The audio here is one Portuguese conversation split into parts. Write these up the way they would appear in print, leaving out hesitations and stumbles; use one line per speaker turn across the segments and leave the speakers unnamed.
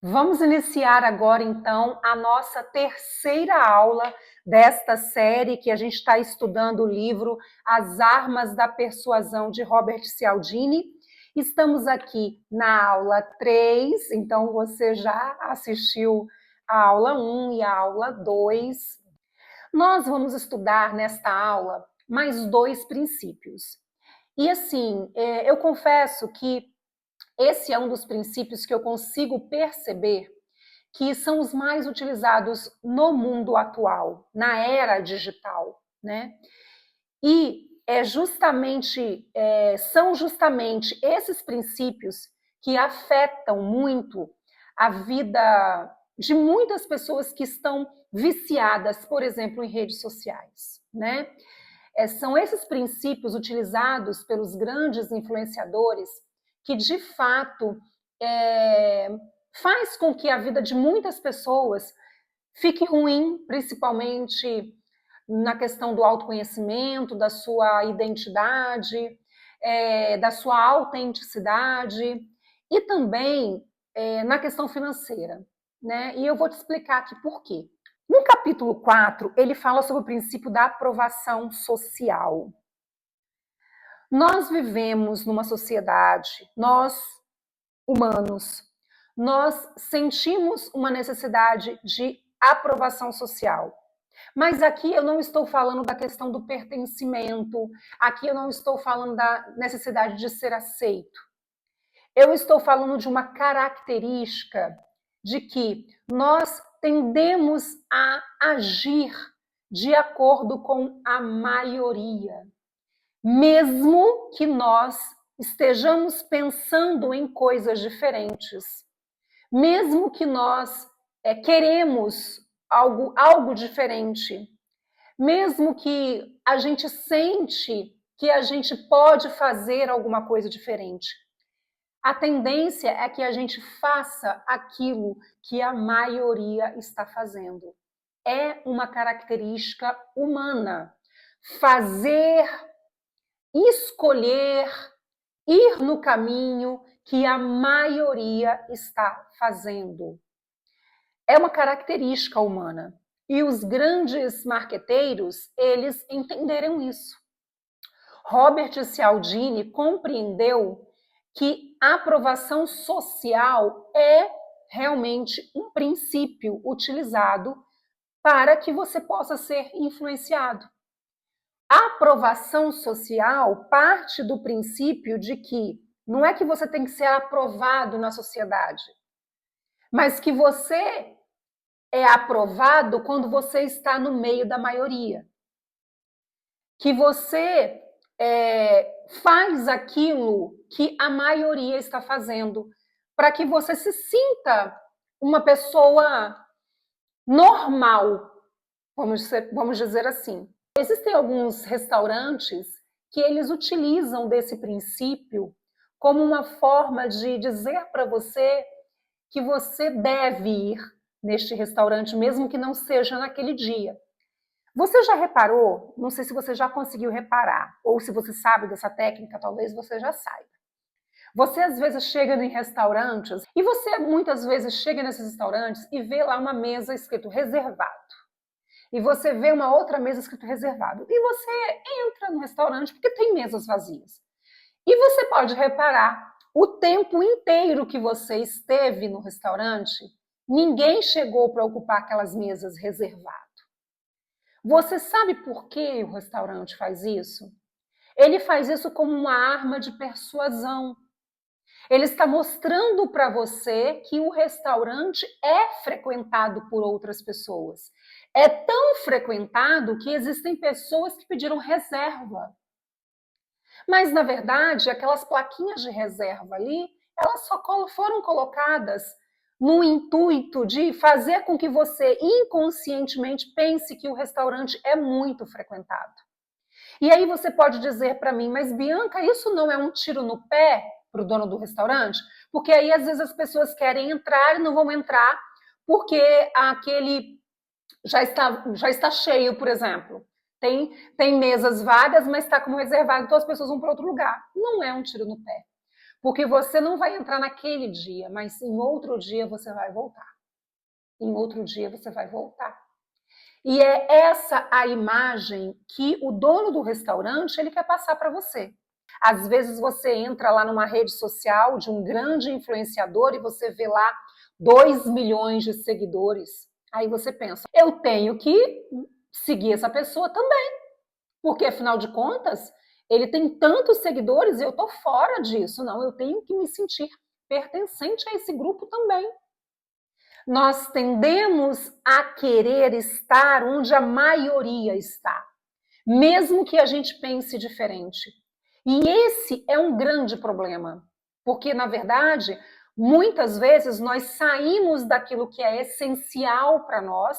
Vamos iniciar agora, então, a nossa terceira aula desta série que a gente está estudando o livro As Armas da Persuasão, de Robert Cialdini. Estamos aqui na aula 3, então você já assistiu a aula 1 e a aula 2. Nós vamos estudar nesta aula mais dois princípios. E assim, eu confesso que esse é um dos princípios que eu consigo perceber que são os mais utilizados no mundo atual, na era digital, né? E são justamente esses princípios que afetam muito a vida de muitas pessoas que estão viciadas, por exemplo, em redes sociais, né? São esses princípios utilizados pelos grandes influenciadores que, de fato, faz com que a vida de muitas pessoas fique ruim, principalmente na questão do autoconhecimento, da sua identidade, da sua autenticidade e também na questão financeira, né? E eu vou te explicar aqui por quê. No capítulo 4, ele fala sobre o princípio da aprovação social. Nós vivemos numa sociedade, nós, humanos, nós sentimos uma necessidade de aprovação social. Mas aqui eu não estou falando da questão do pertencimento, aqui eu não estou falando da necessidade de ser aceito. Eu estou falando de uma característica de que nós tendemos a agir de acordo com a maioria, mesmo que nós estejamos pensando em coisas diferentes, mesmo que nós queremos algo diferente, mesmo que a gente sente que a gente pode fazer alguma coisa diferente. A tendência é que a gente faça aquilo que a maioria está fazendo. É uma característica humana. Fazer, escolher, ir no caminho que a maioria está fazendo. É uma característica humana. E os grandes marqueteiros, eles entenderam isso. Robert Cialdini compreendeu que a aprovação social é realmente um princípio utilizado para que você possa ser influenciado. A aprovação social parte do princípio de que não é que você tem que ser aprovado na sociedade, mas que você é aprovado quando você está no meio da maioria. Que você faz aquilo que a maioria está fazendo, para que você se sinta uma pessoa normal, vamos dizer assim. Existem alguns restaurantes que eles utilizam desse princípio como uma forma de dizer para você que você deve ir neste restaurante, mesmo que não seja naquele dia. Você já reparou? Não sei se você já conseguiu reparar, ou se você sabe dessa técnica, talvez você já saiba. Você às vezes chega em restaurantes e você muitas vezes chega nesses restaurantes e vê lá uma mesa escrito reservado. E você vê uma outra mesa escrito reservado. E você entra no restaurante porque tem mesas vazias. E você pode reparar, o tempo inteiro que você esteve no restaurante, ninguém chegou para ocupar aquelas mesas reservadas. Você sabe por que o restaurante faz isso? Ele faz isso como uma arma de persuasão. Ele está mostrando para você que o restaurante é frequentado por outras pessoas. É tão frequentado que existem pessoas que pediram reserva. Mas, na verdade, aquelas plaquinhas de reserva ali, elas só foram colocadas no intuito de fazer com que você inconscientemente pense que o restaurante é muito frequentado. E aí você pode dizer para mim, mas Bianca, isso não é um tiro no pé para o dono do restaurante? Porque aí às vezes as pessoas querem entrar e não vão entrar porque aquele já está cheio, por exemplo. Tem mesas vagas, mas está como reservado, então as pessoas vão para outro lugar. Não é um tiro no pé. Porque você não vai entrar naquele dia, mas em outro dia você vai voltar. Em outro dia você vai voltar. E é essa a imagem que o dono do restaurante ele quer passar para você. Às vezes você entra lá numa rede social de um grande influenciador e você vê lá 2 milhões de seguidores. Aí você pensa, eu tenho que seguir essa pessoa também, porque afinal de contas, ele tem tantos seguidores e eu tô fora disso. Não, eu tenho que me sentir pertencente a esse grupo também. Nós tendemos a querer estar onde a maioria está, mesmo que a gente pense diferente. E esse é um grande problema, porque, na verdade, muitas vezes nós saímos daquilo que é essencial para nós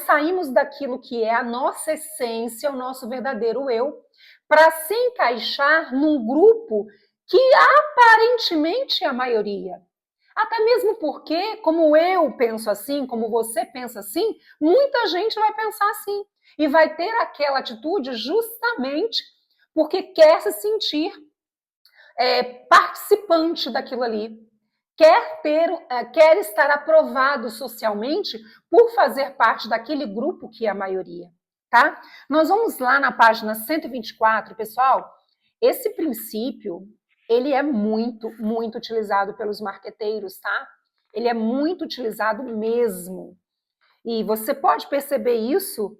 saímos daquilo que é a nossa essência, o nosso verdadeiro eu, para se encaixar num grupo que aparentemente é a maioria. Até mesmo porque, como eu penso assim, como você pensa assim, muita gente vai pensar assim. E vai ter aquela atitude justamente porque quer se sentir participante daquilo ali. Quer estar aprovado socialmente por fazer parte daquele grupo que é a maioria. Tá? Nós vamos lá na página 124, pessoal. Esse princípio, ele é muito, muito utilizado pelos marqueteiros, tá? Ele é muito utilizado mesmo. E você pode perceber isso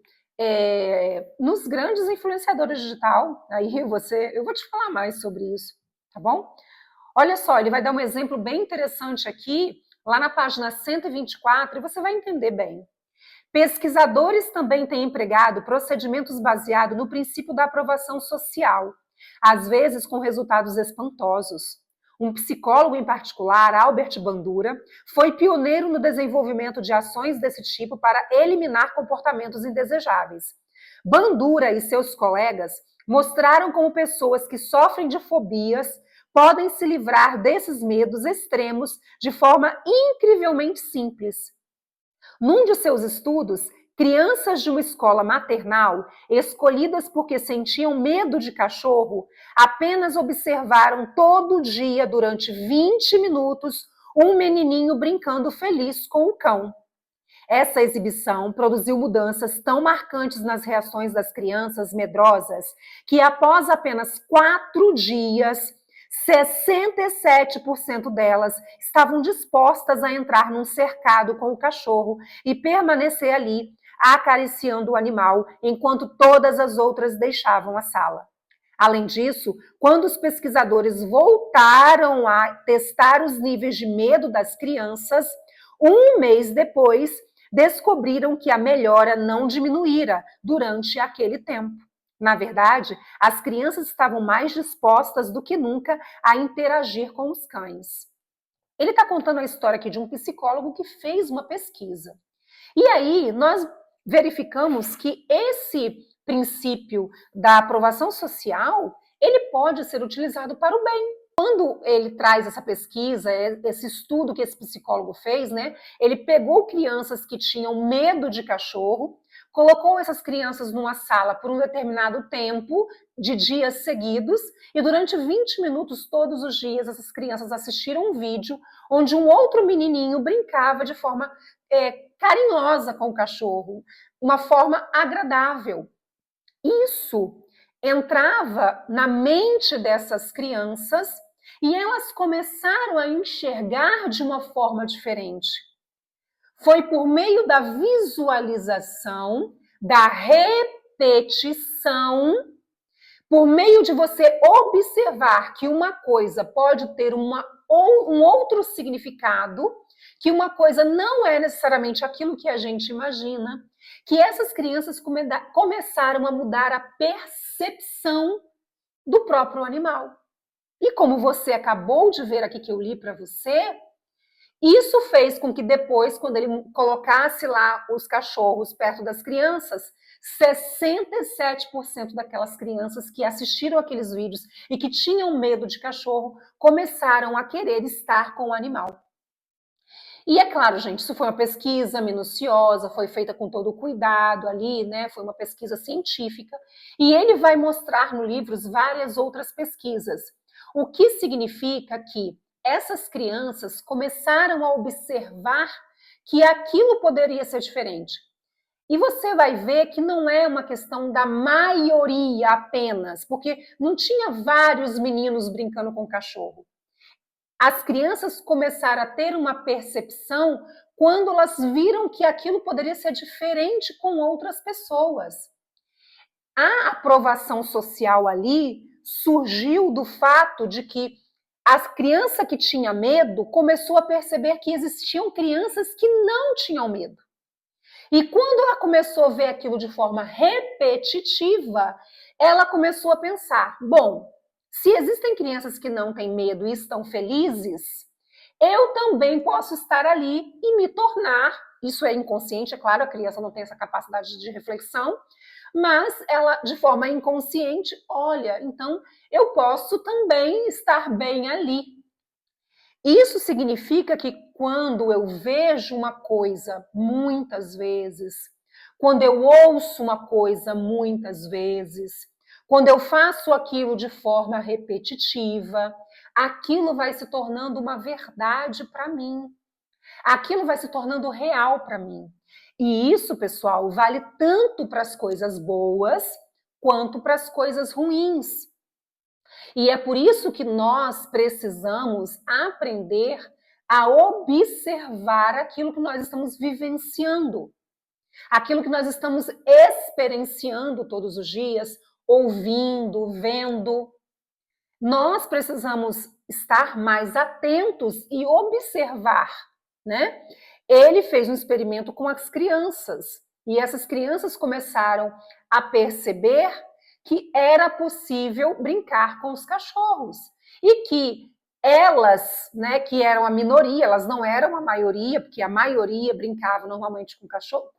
nos grandes influenciadores digital. Aí eu vou te falar mais sobre isso, tá bom? Olha só, ele vai dar um exemplo bem interessante aqui, lá na página 124, e você vai entender bem. Pesquisadores também têm empregado procedimentos baseados no princípio da aprovação social, às vezes com resultados espantosos. Um psicólogo em particular, Albert Bandura, foi pioneiro no desenvolvimento de ações desse tipo para eliminar comportamentos indesejáveis. Bandura e seus colegas mostraram como pessoas que sofrem de fobias podem se livrar desses medos extremos de forma incrivelmente simples. Num de seus estudos, crianças de uma escola maternal, escolhidas porque sentiam medo de cachorro, apenas observaram todo dia, durante 20 minutos, um menininho brincando feliz com o cão. Essa exibição produziu mudanças tão marcantes nas reações das crianças medrosas que, após apenas 4 dias, 67% delas estavam dispostas a entrar num cercado com o cachorro e permanecer ali, acariciando o animal, enquanto todas as outras deixavam a sala. Além disso, quando os pesquisadores voltaram a testar os níveis de medo das crianças, um mês depois, descobriram que a melhora não diminuíra durante aquele tempo. Na verdade, as crianças estavam mais dispostas do que nunca a interagir com os cães. Ele está contando a história aqui de um psicólogo que fez uma pesquisa. E aí, nós verificamos que esse princípio da aprovação social, ele pode ser utilizado para o bem. Quando ele traz essa pesquisa, esse estudo que esse psicólogo fez, né? Ele pegou crianças que tinham medo de cachorro, colocou essas crianças numa sala por um determinado tempo, de dias seguidos, e durante 20 minutos, todos os dias, essas crianças assistiram um vídeo onde um outro menininho brincava de forma carinhosa com o cachorro, uma forma agradável. Isso entrava na mente dessas crianças e elas começaram a enxergar de uma forma diferente. Foi por meio da visualização, da repetição, por meio de você observar que uma coisa pode ter um outro significado, que uma coisa não é necessariamente aquilo que a gente imagina, que essas crianças começaram a mudar a percepção do próprio animal. E como você acabou de ver aqui que eu li para você, isso fez com que depois, quando ele colocasse lá os cachorros perto das crianças, 67% daquelas crianças que assistiram aqueles vídeos e que tinham medo de cachorro começaram a querer estar com o animal. E é claro, gente, isso foi uma pesquisa minuciosa, foi feita com todo o cuidado ali, né? Foi uma pesquisa científica. E ele vai mostrar no livro várias outras pesquisas, O que significa que essas crianças começaram a observar que aquilo poderia ser diferente. E você vai ver que não é uma questão da maioria apenas, porque não tinha vários meninos brincando com cachorro. As crianças começaram a ter uma percepção quando elas viram que aquilo poderia ser diferente com outras pessoas. A aprovação social ali surgiu do fato de que a criança que tinha medo começou a perceber que existiam crianças que não tinham medo. E quando ela começou a ver aquilo de forma repetitiva, ela começou a pensar, bom, se existem crianças que não têm medo e estão felizes, eu também posso estar ali e me tornar, isso é inconsciente, é claro, a criança não tem essa capacidade de reflexão, mas ela, de forma inconsciente, olha, então eu posso também estar bem ali. Isso significa que quando eu vejo uma coisa muitas vezes, quando eu ouço uma coisa muitas vezes, quando eu faço aquilo de forma repetitiva, aquilo vai se tornando uma verdade para mim. Aquilo vai se tornando real para mim. E isso, pessoal, vale tanto para as coisas boas quanto para as coisas ruins. E é por isso que nós precisamos aprender a observar aquilo que nós estamos vivenciando, aquilo que nós estamos experienciando todos os dias, ouvindo, vendo. Nós precisamos estar mais atentos e observar, né? Ele fez um experimento com as crianças e essas crianças começaram a perceber que era possível brincar com os cachorros e que elas, né, que eram a minoria, elas não eram a maioria, porque a maioria brincava normalmente com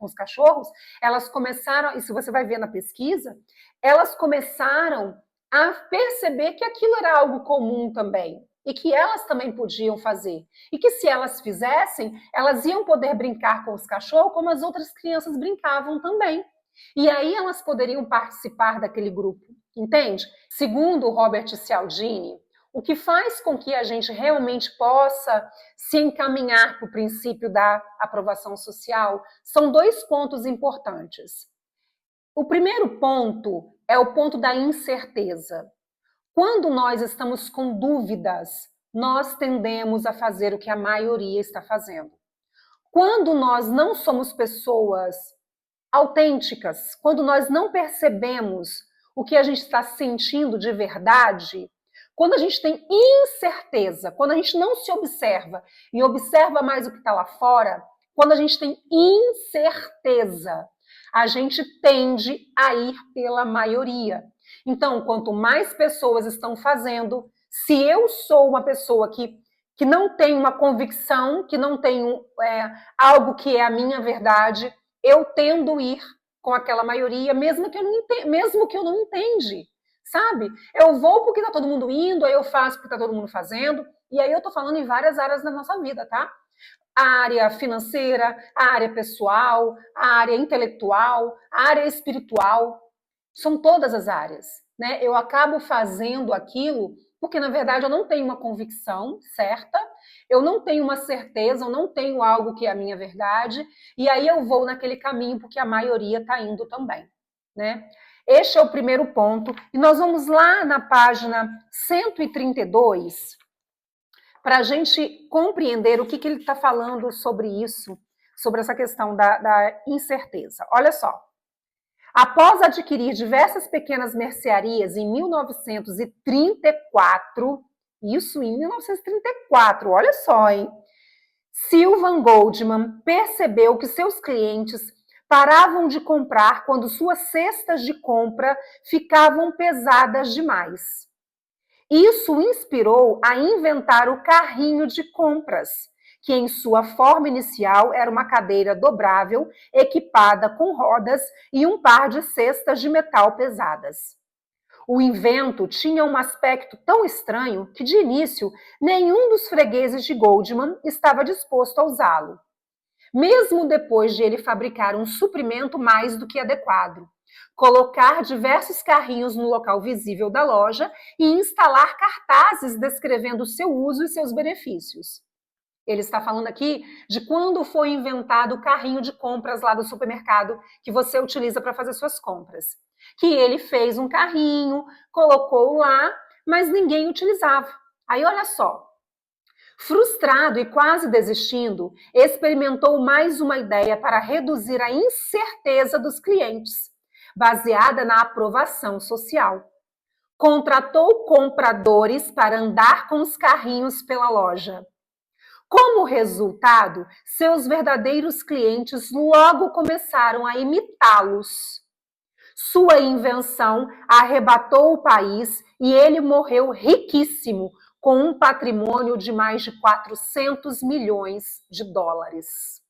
os cachorros, elas começaram, e se você vai ver na pesquisa, elas começaram a perceber que aquilo era algo comum também e que elas também podiam fazer. E que se elas fizessem, elas iam poder brincar com os cachorros como as outras crianças brincavam também. E aí elas poderiam participar daquele grupo, entende? Segundo Robert Cialdini, o que faz com que a gente realmente possa se encaminhar para o princípio da aprovação social são dois pontos importantes. O primeiro ponto é o ponto da incerteza. Quando nós estamos com dúvidas, nós tendemos a fazer o que a maioria está fazendo. Quando nós não somos pessoas autênticas, quando nós não percebemos o que a gente está sentindo de verdade, quando a gente tem incerteza, quando a gente não se observa e observa mais o que está lá fora, quando a gente tem incerteza, a gente tende a ir pela maioria. Então, quanto mais pessoas estão fazendo, se eu sou uma pessoa que não tem uma convicção, que não tem algo que é a minha verdade, eu tendo a ir com aquela maioria, mesmo que eu não entende, sabe? Eu vou porque está todo mundo indo, aí eu faço porque está todo mundo fazendo, e aí eu estou falando em várias áreas da nossa vida, tá? A área financeira, a área pessoal, a área intelectual, a área espiritual, são todas as áreas, né? Eu acabo fazendo aquilo porque, na verdade, eu não tenho uma convicção certa, eu não tenho uma certeza, eu não tenho algo que é a minha verdade, e aí eu vou naquele caminho porque a maioria está indo também, né? Este é o primeiro ponto, e nós vamos lá na página 132 para a gente compreender o que ele está falando sobre isso, sobre essa questão da incerteza. Olha só. Após adquirir diversas pequenas mercearias em 1934, isso em 1934, olha só, hein? Sylvan Goldman percebeu que seus clientes paravam de comprar quando suas cestas de compra ficavam pesadas demais. Isso o inspirou a inventar o carrinho de compras, que em sua forma inicial era uma cadeira dobrável, equipada com rodas e um par de cestas de metal pesadas. O invento tinha um aspecto tão estranho que, de início, nenhum dos fregueses de Goldman estava disposto a usá-lo, mesmo depois de ele fabricar um suprimento mais do que adequado. colocar diversos carrinhos no local visível da loja e instalar cartazes descrevendo o seu uso e seus benefícios. Ele está falando aqui de quando foi inventado o carrinho de compras lá do supermercado que você utiliza para fazer suas compras. Que ele fez um carrinho, colocou lá, mas ninguém utilizava. Aí olha só, frustrado e quase desistindo, experimentou mais uma ideia para reduzir a incerteza dos clientes, baseada na aprovação social. Contratou compradores para andar com os carrinhos pela loja. Como resultado, seus verdadeiros clientes logo começaram a imitá-los. Sua invenção arrebatou o país e ele morreu riquíssimo, com um patrimônio de mais de 400 milhões de dólares.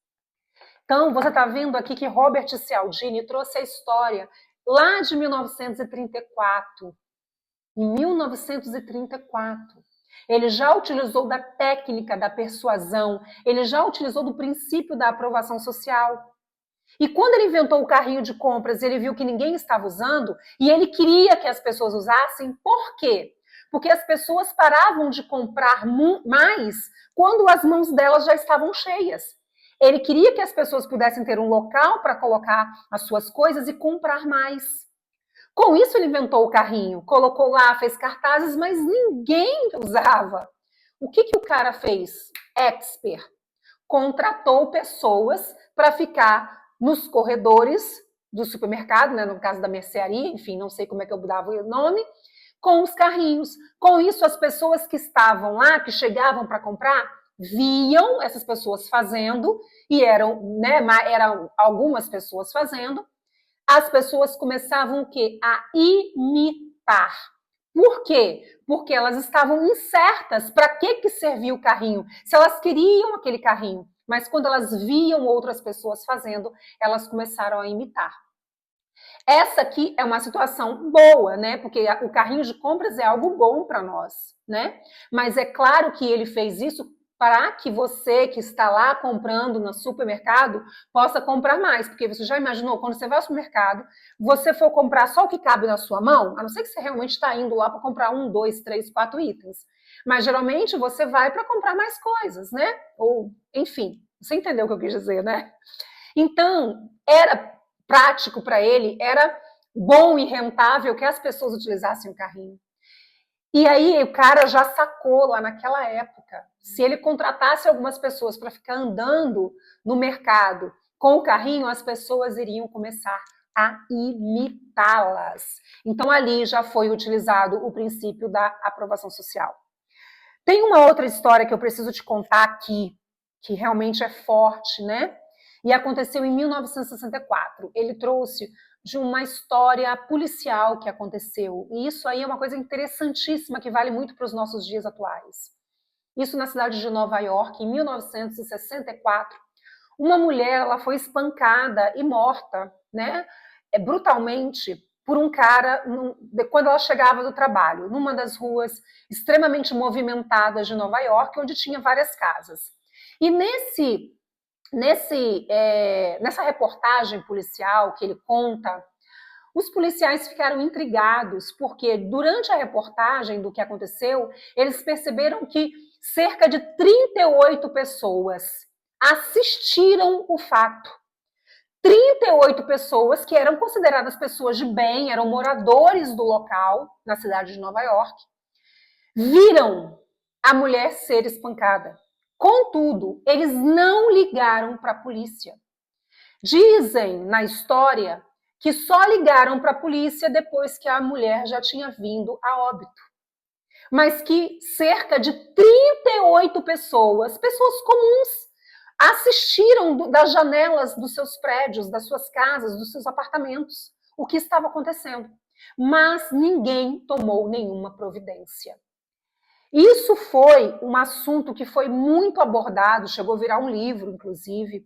Então, você está vendo aqui que Robert Cialdini trouxe a história lá de 1934. Em 1934. Ele já utilizou da técnica da persuasão, ele já utilizou do princípio da aprovação social. E quando ele inventou o carrinho de compras, ele viu que ninguém estava usando e ele queria que as pessoas usassem. Por quê? Porque as pessoas paravam de comprar mais quando as mãos delas já estavam cheias. Ele queria que as pessoas pudessem ter um local para colocar as suas coisas e comprar mais. Com isso, ele inventou o carrinho, colocou lá, fez cartazes, mas ninguém usava. O que o cara fez? Expert. Contratou pessoas para ficar nos corredores do supermercado, né, no caso da mercearia, enfim, não sei como é que eu dava o nome, com os carrinhos. Com isso, as pessoas que estavam lá, que chegavam para comprar, viam essas pessoas fazendo, e eram algumas pessoas fazendo, as pessoas começavam o quê? A imitar. Por quê? Porque elas estavam incertas para que servia o carrinho. Se elas queriam aquele carrinho, mas quando elas viam outras pessoas fazendo, elas começaram a imitar. Essa aqui é uma situação boa, né? Porque o carrinho de compras é algo bom para nós, né? Mas é claro que ele fez isso para que você que está lá comprando no supermercado possa comprar mais, porque você já imaginou, quando você vai ao supermercado, você for comprar só o que cabe na sua mão, a não ser que você realmente está indo lá para comprar 1, 2, 3, 4 itens, mas geralmente você vai para comprar mais coisas, né? Ou, enfim, você entendeu o que eu quis dizer, né? Então, era prático para ele, era bom e rentável que as pessoas utilizassem o carrinho. E aí o cara já sacou lá naquela época, se ele contratasse algumas pessoas para ficar andando no mercado com o carrinho, as pessoas iriam começar a imitá-las. Então ali já foi utilizado o princípio da aprovação social. Tem uma outra história que eu preciso te contar aqui, que realmente é forte, né? E aconteceu em 1964. Ele trouxe de uma história policial que aconteceu. E isso aí é uma coisa interessantíssima que vale muito para os nossos dias atuais. Isso na cidade de Nova York, em 1964. Uma mulher, ela foi espancada e morta, né, brutalmente, por um cara quando ela chegava do trabalho, numa das ruas extremamente movimentadas de Nova York, onde tinha várias casas. E nessa reportagem policial que ele conta, os policiais ficaram intrigados, porque durante a reportagem do que aconteceu, eles perceberam que cerca de 38 pessoas assistiram o fato. 38 pessoas que eram consideradas pessoas de bem, eram moradores do local, na cidade de Nova York, viram a mulher ser espancada. Contudo, eles não ligaram para a polícia. Dizem na história que só ligaram para a polícia depois que a mulher já tinha vindo a óbito. Mas que cerca de 38 pessoas comuns, assistiram das janelas dos seus prédios, das suas casas, dos seus apartamentos, o que estava acontecendo. Mas ninguém tomou nenhuma providência. Isso foi um assunto que foi muito abordado, chegou a virar um livro, inclusive,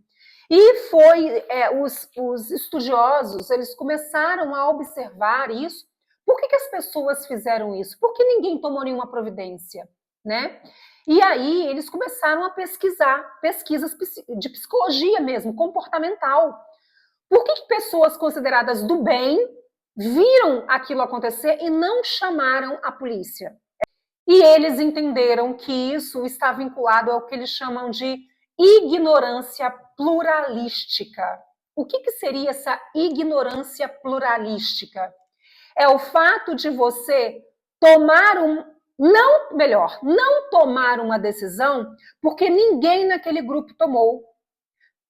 e os estudiosos, eles começaram a observar isso. Por que as pessoas fizeram isso? Por que ninguém tomou nenhuma providência, né? E aí eles começaram a pesquisar, pesquisas de psicologia mesmo, comportamental. Por que pessoas consideradas do bem viram aquilo acontecer e não chamaram a polícia? E eles entenderam que isso está vinculado ao que eles chamam de ignorância pluralística. O que seria essa ignorância pluralística? É o fato de você tomar não tomar uma decisão porque ninguém naquele grupo tomou.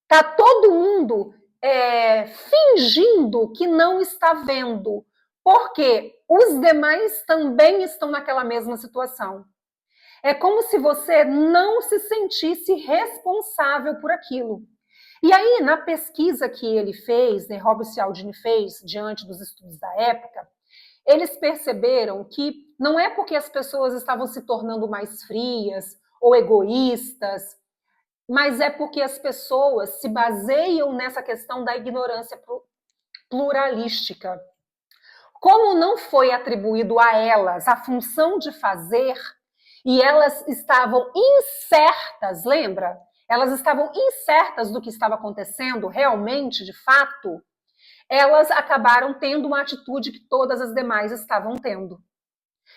Tá todo mundo fingindo que não está vendo, porque os demais também estão naquela mesma situação. É como se você não se sentisse responsável por aquilo. E aí, na pesquisa que ele fez, Robert Cialdini fez, diante dos estudos da época, eles perceberam que não é porque as pessoas estavam se tornando mais frias ou egoístas, mas é porque as pessoas se baseiam nessa questão da ignorância pluralística. Como não foi atribuído a elas a função de fazer, e elas estavam incertas, lembra? Elas estavam incertas do que estava acontecendo realmente, de fato, elas acabaram tendo uma atitude que todas as demais estavam tendo.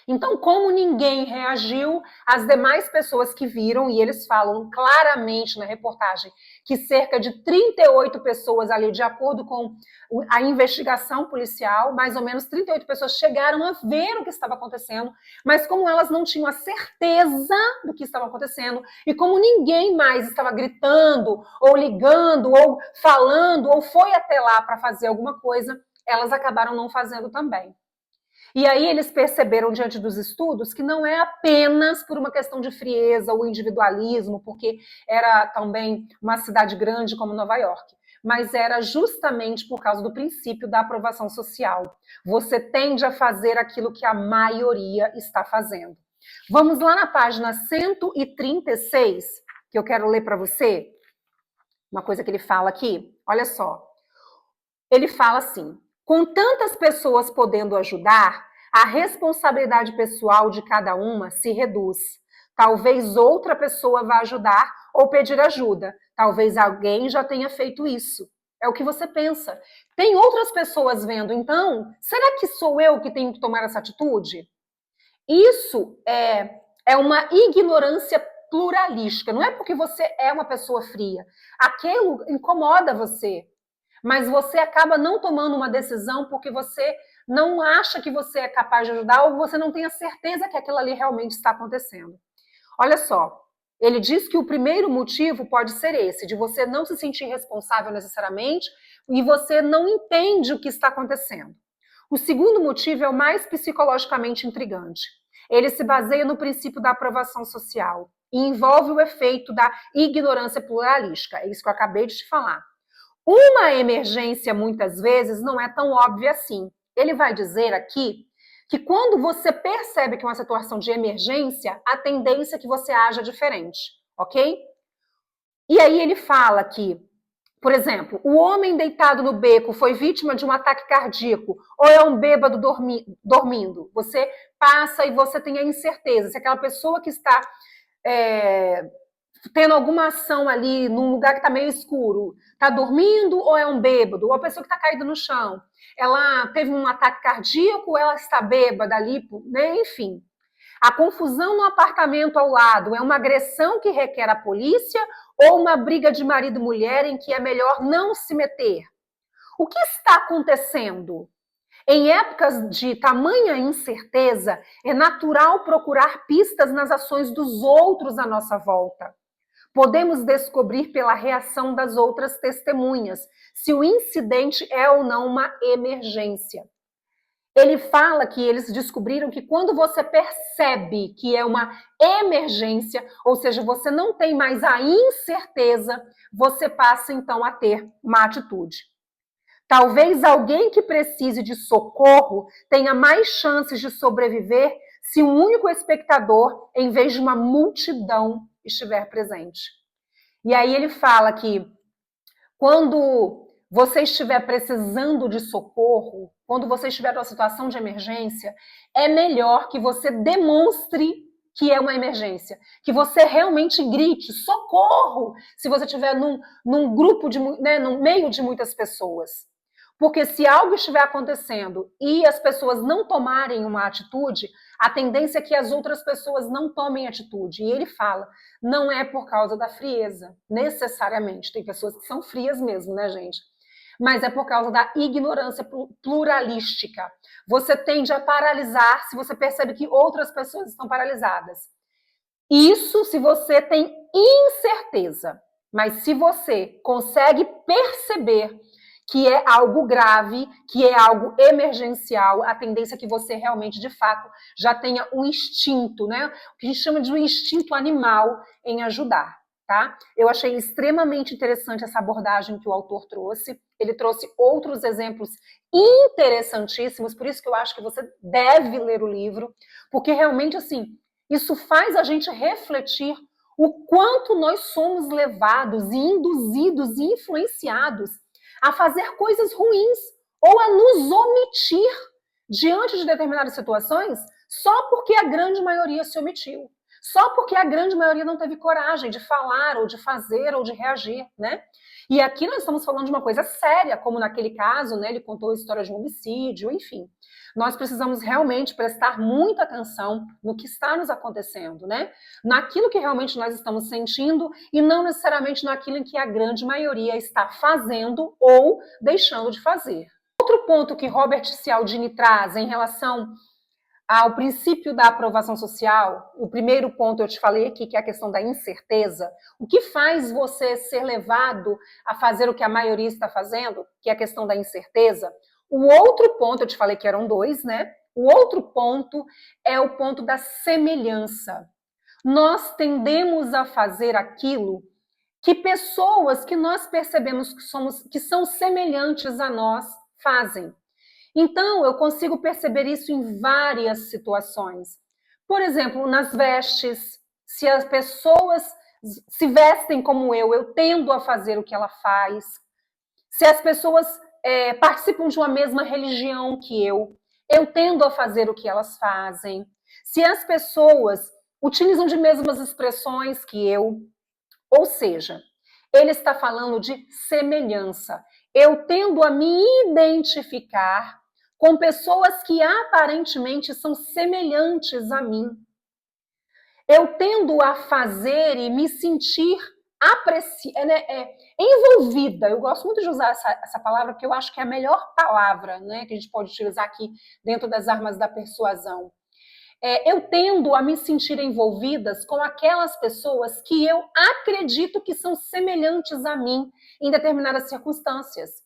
Então, como ninguém reagiu, as demais pessoas que viram, e eles falam claramente na reportagem que cerca de 38 pessoas ali, de acordo com a investigação policial, mais ou menos 38 pessoas chegaram a ver o que estava acontecendo, mas como elas não tinham a certeza do que estava acontecendo, e como ninguém mais estava gritando, ou ligando, ou falando, ou foi até lá para fazer alguma coisa, elas acabaram não fazendo também. E aí eles perceberam, diante dos estudos, que não é apenas por uma questão de frieza ou individualismo, porque era também uma cidade grande como Nova York, mas era justamente por causa do princípio da aprovação social. Você tende a fazer aquilo que a maioria está fazendo. Vamos lá na página 136, que eu quero ler para você, uma coisa que ele fala aqui. Olha só. Ele fala assim: com tantas pessoas podendo ajudar, a responsabilidade pessoal de cada uma se reduz. Talvez outra pessoa vá ajudar ou pedir ajuda. Talvez alguém já tenha feito isso. É o que você pensa. Tem outras pessoas vendo, então, será que sou eu que tenho que tomar essa atitude? Isso é uma ignorância pluralística. Não é porque você é uma pessoa fria. Aquilo incomoda você. Mas você acaba não tomando uma decisão porque você não acha que você é capaz de ajudar ou você não tem a certeza que aquilo ali realmente está acontecendo. Olha só, ele diz que o primeiro motivo pode ser esse, de você não se sentir responsável necessariamente e você não entende o que está acontecendo. O segundo motivo é o mais psicologicamente intrigante. Ele se baseia no princípio da aprovação social e envolve o efeito da ignorância pluralística. É isso que eu acabei de te falar. Uma emergência, muitas vezes, não é tão óbvia assim. Ele vai dizer aqui que quando você percebe que é uma situação de emergência, a tendência é que você haja diferente, ok? E aí ele fala que, por exemplo, o homem deitado no beco foi vítima de um ataque cardíaco ou é um bêbado dormindo. Você passa e você tem a incerteza se aquela pessoa que está tendo alguma ação ali num lugar que está meio escuro, está dormindo ou é um bêbado, ou a pessoa que está caída no chão, ela teve um ataque cardíaco ou ela está bêbada ali, né? Enfim. A confusão no apartamento ao lado é uma agressão que requer a polícia ou uma briga de marido e mulher em que é melhor não se meter? O que está acontecendo? Em épocas de tamanha incerteza, é natural procurar pistas nas ações dos outros à nossa volta. Podemos descobrir pela reação das outras testemunhas se o incidente é ou não uma emergência. Ele fala que eles descobriram que quando você percebe que é uma emergência, ou seja, você não tem mais a incerteza, você passa então a ter uma atitude. Talvez alguém que precise de socorro tenha mais chances de sobreviver se um único espectador, em vez de uma multidão, estiver presente. E aí ele fala que quando você estiver precisando de socorro, quando você estiver numa situação de emergência, é melhor que você demonstre que é uma emergência. Que você realmente grite, socorro, se você estiver num grupo, no meio de muitas pessoas. Porque se algo estiver acontecendo e as pessoas não tomarem uma atitude, a tendência é que as outras pessoas não tomem atitude. E ele fala, não é por causa da frieza, necessariamente. Tem pessoas que são frias mesmo, né, gente? Mas é por causa da ignorância pluralística. Você tende a paralisar se você percebe que outras pessoas estão paralisadas. Isso se você tem incerteza. Mas se você consegue perceber que é algo grave, que é algo emergencial, a tendência é que você realmente, de fato, já tenha um instinto, né? O que a gente chama de um instinto animal em ajudar, tá? Eu achei extremamente interessante essa abordagem que o autor trouxe. Ele trouxe outros exemplos interessantíssimos, por isso que eu acho que você deve ler o livro, porque realmente, assim, isso faz a gente refletir o quanto nós somos levados e induzidos e influenciados a fazer coisas ruins ou a nos omitir diante de determinadas situações só porque a grande maioria se omitiu. Só porque a grande maioria não teve coragem de falar, ou de fazer, ou de reagir, né? E aqui nós estamos falando de uma coisa séria, como naquele caso, né? Ele contou a história de um homicídio, enfim. Nós precisamos realmente prestar muita atenção no que está nos acontecendo, né? Naquilo que realmente nós estamos sentindo e não necessariamente naquilo em que a grande maioria está fazendo ou deixando de fazer. Outro ponto que Robert Cialdini traz em relação ao princípio da aprovação social, o primeiro ponto eu te falei aqui, que é a questão da incerteza. O que faz você ser levado a fazer o que a maioria está fazendo, que é a questão da incerteza? O outro ponto, eu te falei que eram dois, né? O outro ponto é o ponto da semelhança. Nós tendemos a fazer aquilo que pessoas que nós percebemos que são semelhantes a nós fazem. Então, eu consigo perceber isso em várias situações. Por exemplo, nas vestes, se as pessoas se vestem como eu tendo a fazer o que ela faz. Se as pessoas participam de uma mesma religião que eu tendo a fazer o que elas fazem. Se as pessoas utilizam de mesmas expressões que eu, ou seja, ele está falando de semelhança. Eu tendo a me identificar com pessoas que aparentemente são semelhantes a mim. Eu tendo a fazer e me sentir envolvida. Eu gosto muito de usar essa palavra porque eu acho que é a melhor palavra, né, que a gente pode utilizar aqui dentro das armas da persuasão. Eu tendo a me sentir envolvidas com aquelas pessoas que eu acredito que são semelhantes a mim em determinadas circunstâncias.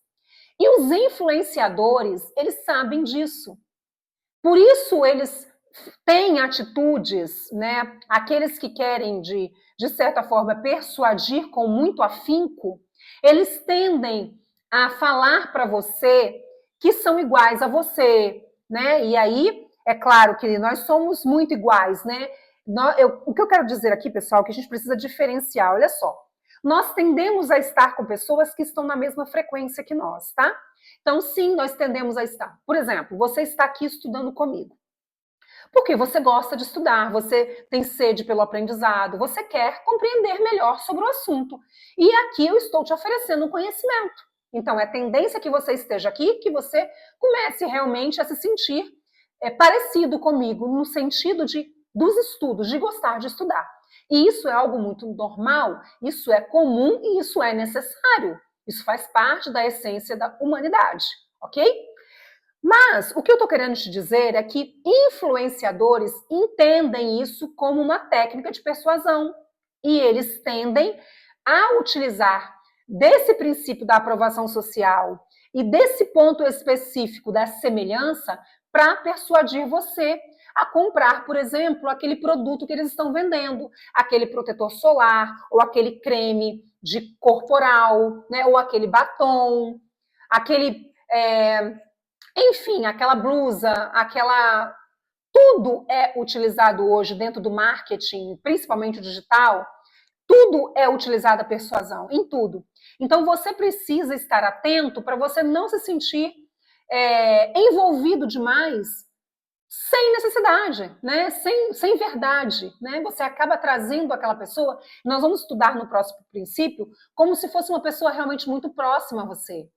E os influenciadores, eles sabem disso. Por isso eles têm atitudes, né? Aqueles que querem, de certa forma, persuadir com muito afinco, eles tendem a falar para você que são iguais a você, né? E aí, é claro que nós somos muito iguais, né? O que eu quero dizer aqui, pessoal, é que a gente precisa diferenciar, olha só. Nós tendemos a estar com pessoas que estão na mesma frequência que nós, tá? Então, sim, nós tendemos a estar. Por exemplo, você está aqui estudando comigo. Porque você gosta de estudar, você tem sede pelo aprendizado, você quer compreender melhor sobre o assunto. E aqui eu estou te oferecendo um conhecimento. Então, é tendência que você esteja aqui, que você comece realmente a se sentir parecido comigo, no sentido dos estudos, de gostar de estudar. E isso é algo muito normal, isso é comum e isso é necessário. Isso faz parte da essência da humanidade, ok? Mas o que eu estou querendo te dizer é que influenciadores entendem isso como uma técnica de persuasão. E eles tendem a utilizar desse princípio da aprovação social e desse ponto específico da semelhança para persuadir você a comprar, por exemplo, aquele produto que eles estão vendendo, aquele protetor solar, ou aquele creme de corporal, né, ou aquele batom, aquele, enfim, aquela blusa, tudo é utilizado hoje dentro do marketing, principalmente o digital, tudo é utilizado a persuasão, em tudo. Então você precisa estar atento para você não se sentir envolvido demais sem necessidade, né? Sem verdade, né? Você acaba trazendo aquela pessoa, nós vamos estudar no próximo princípio, como se fosse uma pessoa realmente muito próxima a você.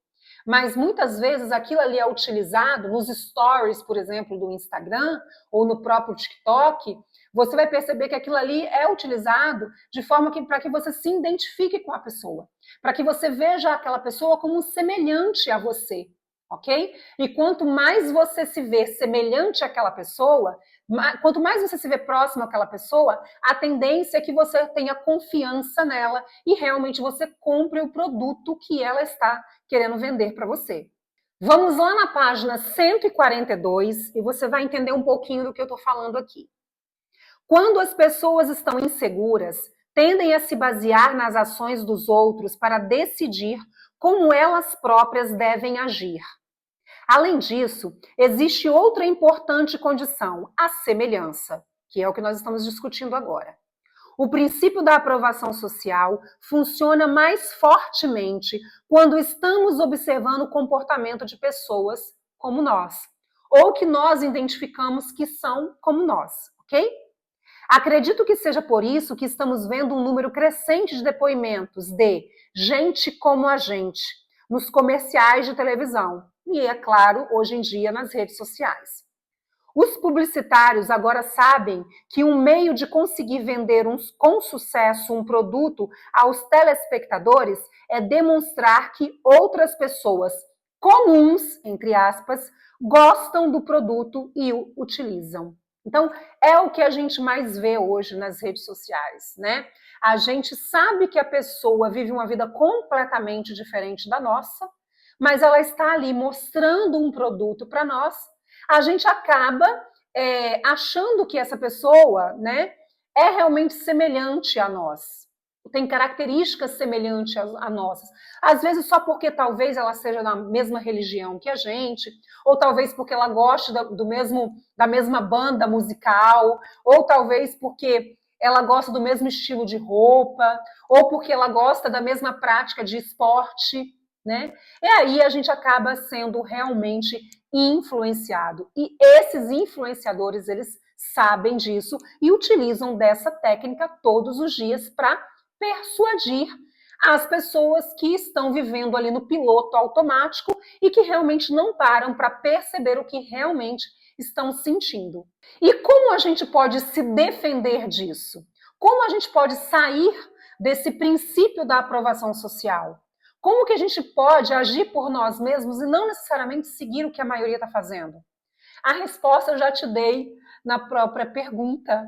Mas muitas vezes aquilo ali é utilizado nos stories, por exemplo, do Instagram ou no próprio TikTok. Você vai perceber que aquilo ali é utilizado de forma que para que você se identifique com a pessoa, para que você veja aquela pessoa como semelhante a você, ok? E quanto mais você se vê semelhante àquela pessoa, quanto mais você se vê próximo àquela pessoa, a tendência é que você tenha confiança nela e realmente você compre o produto que ela está querendo vender para você. Vamos lá na página 142 e você vai entender um pouquinho do que eu estou falando aqui. Quando as pessoas estão inseguras, tendem a se basear nas ações dos outros para decidir como elas próprias devem agir. Além disso, existe outra importante condição, a semelhança, que é o que nós estamos discutindo agora. O princípio da aprovação social funciona mais fortemente quando estamos observando o comportamento de pessoas como nós, ou que nós identificamos que são como nós, ok? Acredito que seja por isso que estamos vendo um número crescente de depoimentos de gente como a gente nos comerciais de televisão e, é claro, hoje em dia nas redes sociais. Os publicitários agora sabem que um meio de conseguir vender com sucesso um produto aos telespectadores é demonstrar que outras pessoas comuns, entre aspas, gostam do produto e o utilizam. Então, é o que a gente mais vê hoje nas redes sociais, né? A gente sabe que a pessoa vive uma vida completamente diferente da nossa, mas ela está ali mostrando um produto para nós. A gente acaba achando que essa pessoa, né, é realmente semelhante a nós, tem características semelhantes a nossas. Às vezes só porque talvez ela seja da mesma religião que a gente, ou talvez porque ela goste da mesma banda musical, ou talvez porque ela gosta do mesmo estilo de roupa, ou porque ela gosta da mesma prática de esporte, né? E aí a gente acaba sendo realmente influenciado. E esses influenciadores, eles sabem disso e utilizam dessa técnica todos os dias para persuadir as pessoas que estão vivendo ali no piloto automático e que realmente não param para perceber o que realmente estão sentindo. E como a gente pode se defender disso? Como a gente pode sair desse princípio da aprovação social? Como que a gente pode agir por nós mesmos e não necessariamente seguir o que a maioria está fazendo? A resposta eu já te dei na própria pergunta.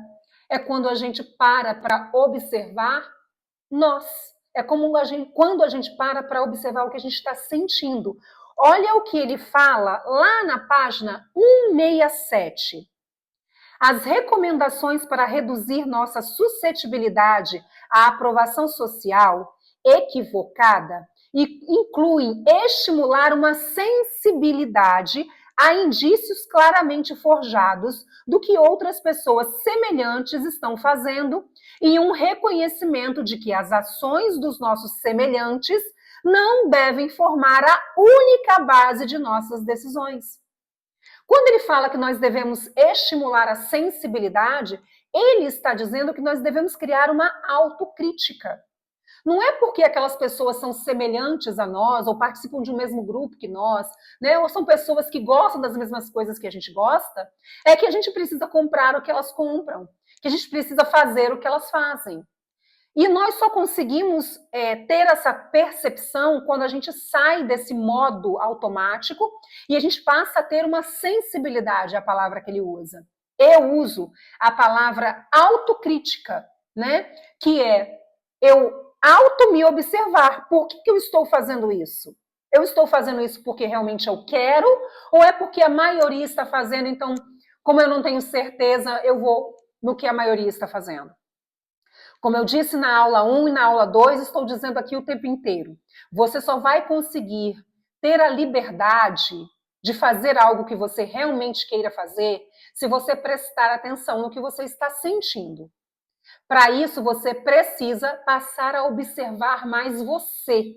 É quando a gente para observar nós. É como quando a gente para observar o que a gente está sentindo. Olha o que ele fala lá na página 167. As recomendações para reduzir nossa suscetibilidade à aprovação social equivocada incluem estimular uma sensibilidade a indícios claramente forjados do que outras pessoas semelhantes estão fazendo e um reconhecimento de que as ações dos nossos semelhantes não devem formar a única base de nossas decisões. Quando ele fala que nós devemos estimular a sensibilidade, ele está dizendo que nós devemos criar uma autocrítica. Não é porque aquelas pessoas são semelhantes a nós ou participam de um mesmo grupo que nós, né? Ou são pessoas que gostam das mesmas coisas que a gente gosta, é que a gente precisa comprar o que elas compram, que a gente precisa fazer o que elas fazem. E nós só conseguimos ter essa percepção quando a gente sai desse modo automático e a gente passa a ter uma sensibilidade à palavra que ele usa. Eu uso a palavra autocrítica, né? Que é eu me observar. Por que eu estou fazendo isso? Eu estou fazendo isso porque realmente eu quero ou é porque a maioria está fazendo, então, como eu não tenho certeza, eu vou no que a maioria está fazendo? Como eu disse na aula 1 e na aula 2, estou dizendo aqui o tempo inteiro. Você só vai conseguir ter a liberdade de fazer algo que você realmente queira fazer se você prestar atenção no que você está sentindo. Para isso, você precisa passar a observar mais você,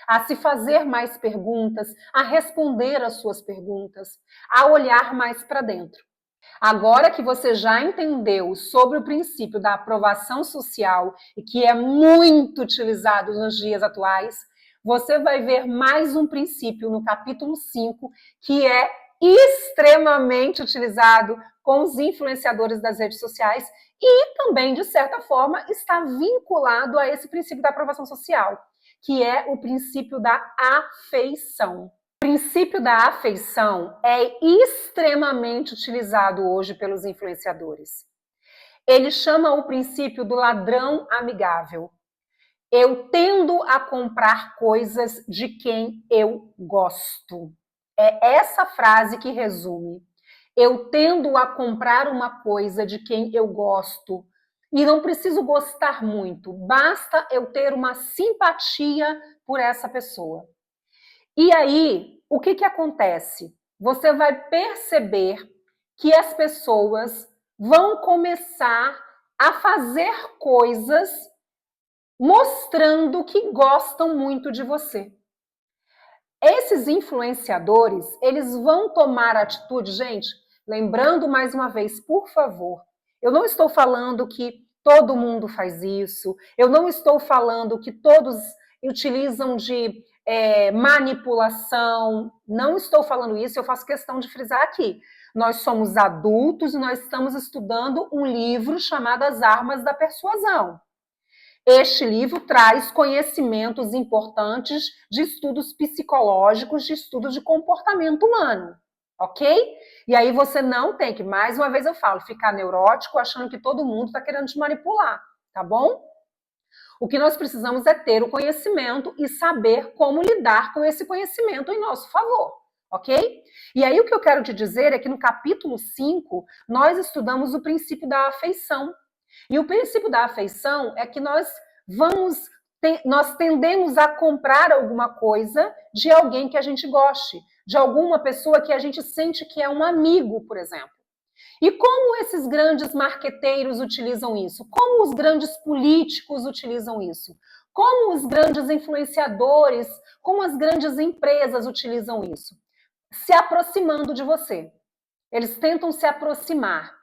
a se fazer mais perguntas, a responder às suas perguntas, a olhar mais para dentro. Agora que você já entendeu sobre o princípio da aprovação social e que é muito utilizado nos dias atuais, você vai ver mais um princípio no capítulo 5 que é extremamente utilizado com os influenciadores das redes sociais e também, de certa forma, está vinculado a esse princípio da aprovação social, que é o princípio da afeição. O princípio da afeição é extremamente utilizado hoje pelos influenciadores. Ele chama o princípio do ladrão amigável. Eu tendo a comprar coisas de quem eu gosto. É essa frase que resume. Eu tendo a comprar uma coisa de quem eu gosto. E não preciso gostar muito, basta eu ter uma simpatia por essa pessoa. E aí, o que acontece? Você vai perceber que as pessoas vão começar a fazer coisas mostrando que gostam muito de você. Esses influenciadores, eles vão tomar atitude, gente, lembrando mais uma vez, por favor, eu não estou falando que todo mundo faz isso, eu não estou falando que todos utilizam de manipulação, não estou falando isso, eu faço questão de frisar aqui. Nós somos adultos e nós estamos estudando um livro chamado As Armas da Persuasão. Este livro traz conhecimentos importantes de estudos psicológicos, de estudos de comportamento humano, ok? E aí você não tem que, mais uma vez eu falo, ficar neurótico achando que todo mundo está querendo te manipular, tá bom? O que nós precisamos é ter o conhecimento e saber como lidar com esse conhecimento em nosso favor, ok? E aí o que eu quero te dizer é que no capítulo 5, nós estudamos o princípio da afeição. E o princípio da afeição é que nós tendemos a comprar alguma coisa de alguém que a gente goste, de alguma pessoa que a gente sente que é um amigo, por exemplo. E como esses grandes marqueteiros utilizam isso? Como os grandes políticos utilizam isso? Como os grandes influenciadores, como as grandes empresas utilizam isso? Se aproximando de você. Eles tentam se aproximar.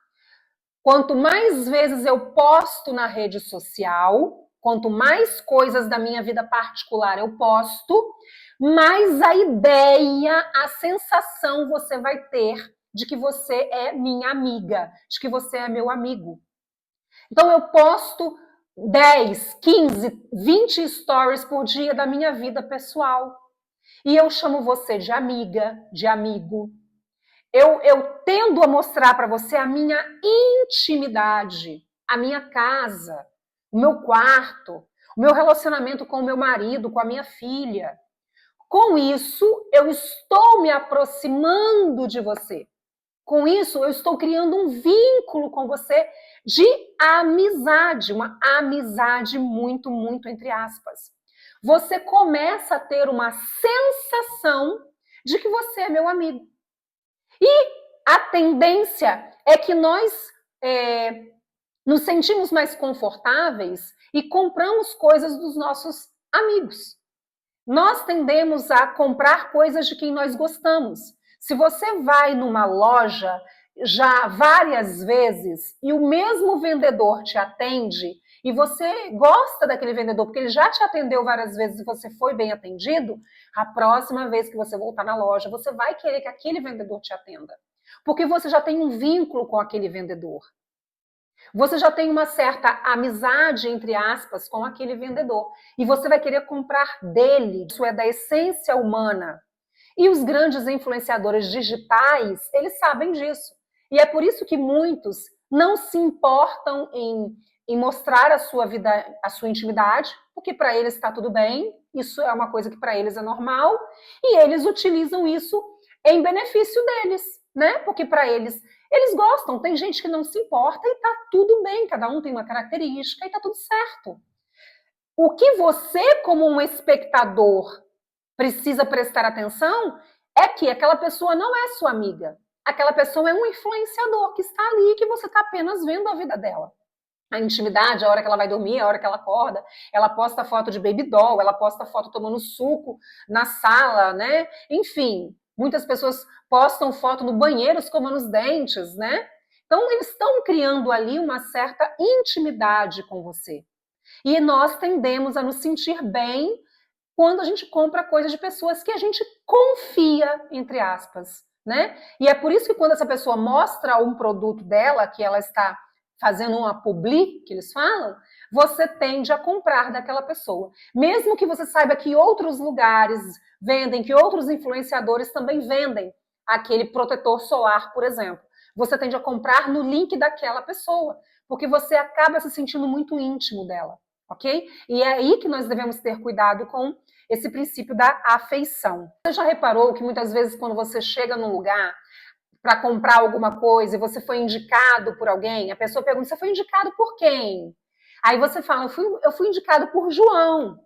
Quanto mais vezes eu posto na rede social, quanto mais coisas da minha vida particular eu posto, mais a ideia, a sensação você vai ter de que você é minha amiga, de que você é meu amigo. Então eu posto 10, 15, 20 stories por dia da minha vida pessoal. E eu chamo você de amiga, de amigo. Eu tendo a mostrar para você a minha intimidade, a minha casa, o meu quarto, o meu relacionamento com o meu marido, com a minha filha. Com isso, eu estou me aproximando de você. Com isso, eu estou criando um vínculo com você de amizade, uma amizade muito, muito entre aspas. Você começa a ter uma sensação de que você é meu amigo. E a tendência é que nós nos sentimos mais confortáveis e compramos coisas dos nossos amigos. Nós tendemos a comprar coisas de quem nós gostamos. Se você vai numa loja já várias vezes e o mesmo vendedor te atende e você gosta daquele vendedor porque ele já te atendeu várias vezes e você foi bem atendido, a próxima vez que você voltar na loja, você vai querer que aquele vendedor te atenda. Porque você já tem um vínculo com aquele vendedor. Você já tem uma certa amizade, entre aspas, com aquele vendedor. E você vai querer comprar dele. Isso é da essência humana. E os grandes influenciadores digitais, eles sabem disso. E é por isso que muitos não se importam em mostrar a sua vida, a sua intimidade, porque para eles está tudo bem, isso é uma coisa que para eles é normal, e eles utilizam isso em benefício deles, né? Porque para eles gostam, tem gente que não se importa e tá tudo bem, cada um tem uma característica e tá tudo certo. O que você, como um espectador, precisa prestar atenção é que aquela pessoa não é sua amiga. Aquela pessoa é um influenciador que está ali, que você está apenas vendo a vida dela. A intimidade, a hora que ela vai dormir, a hora que ela acorda, ela posta foto de baby doll, ela posta foto tomando suco na sala, né? Enfim, Muitas pessoas postam foto no banheiro escovando os dentes, né? Então, eles estão criando ali uma certa intimidade com você. E nós tendemos a nos sentir bem quando a gente compra coisas de pessoas que a gente confia, entre aspas, né? E é por isso que quando essa pessoa mostra um produto dela, que ela está fazendo uma publi, que eles falam, você tende a comprar daquela pessoa. Mesmo que você saiba que outros lugares vendem, que outros influenciadores também vendem aquele protetor solar, por exemplo. Você tende a comprar no link daquela pessoa, porque você acaba se sentindo muito íntimo dela, ok? E é aí que nós devemos ter cuidado com esse princípio da afeição. Você já reparou que muitas vezes quando você chega num lugar para comprar alguma coisa e você foi indicado por alguém, a pessoa pergunta, você foi indicado por quem? Aí você fala, eu fui indicado por João.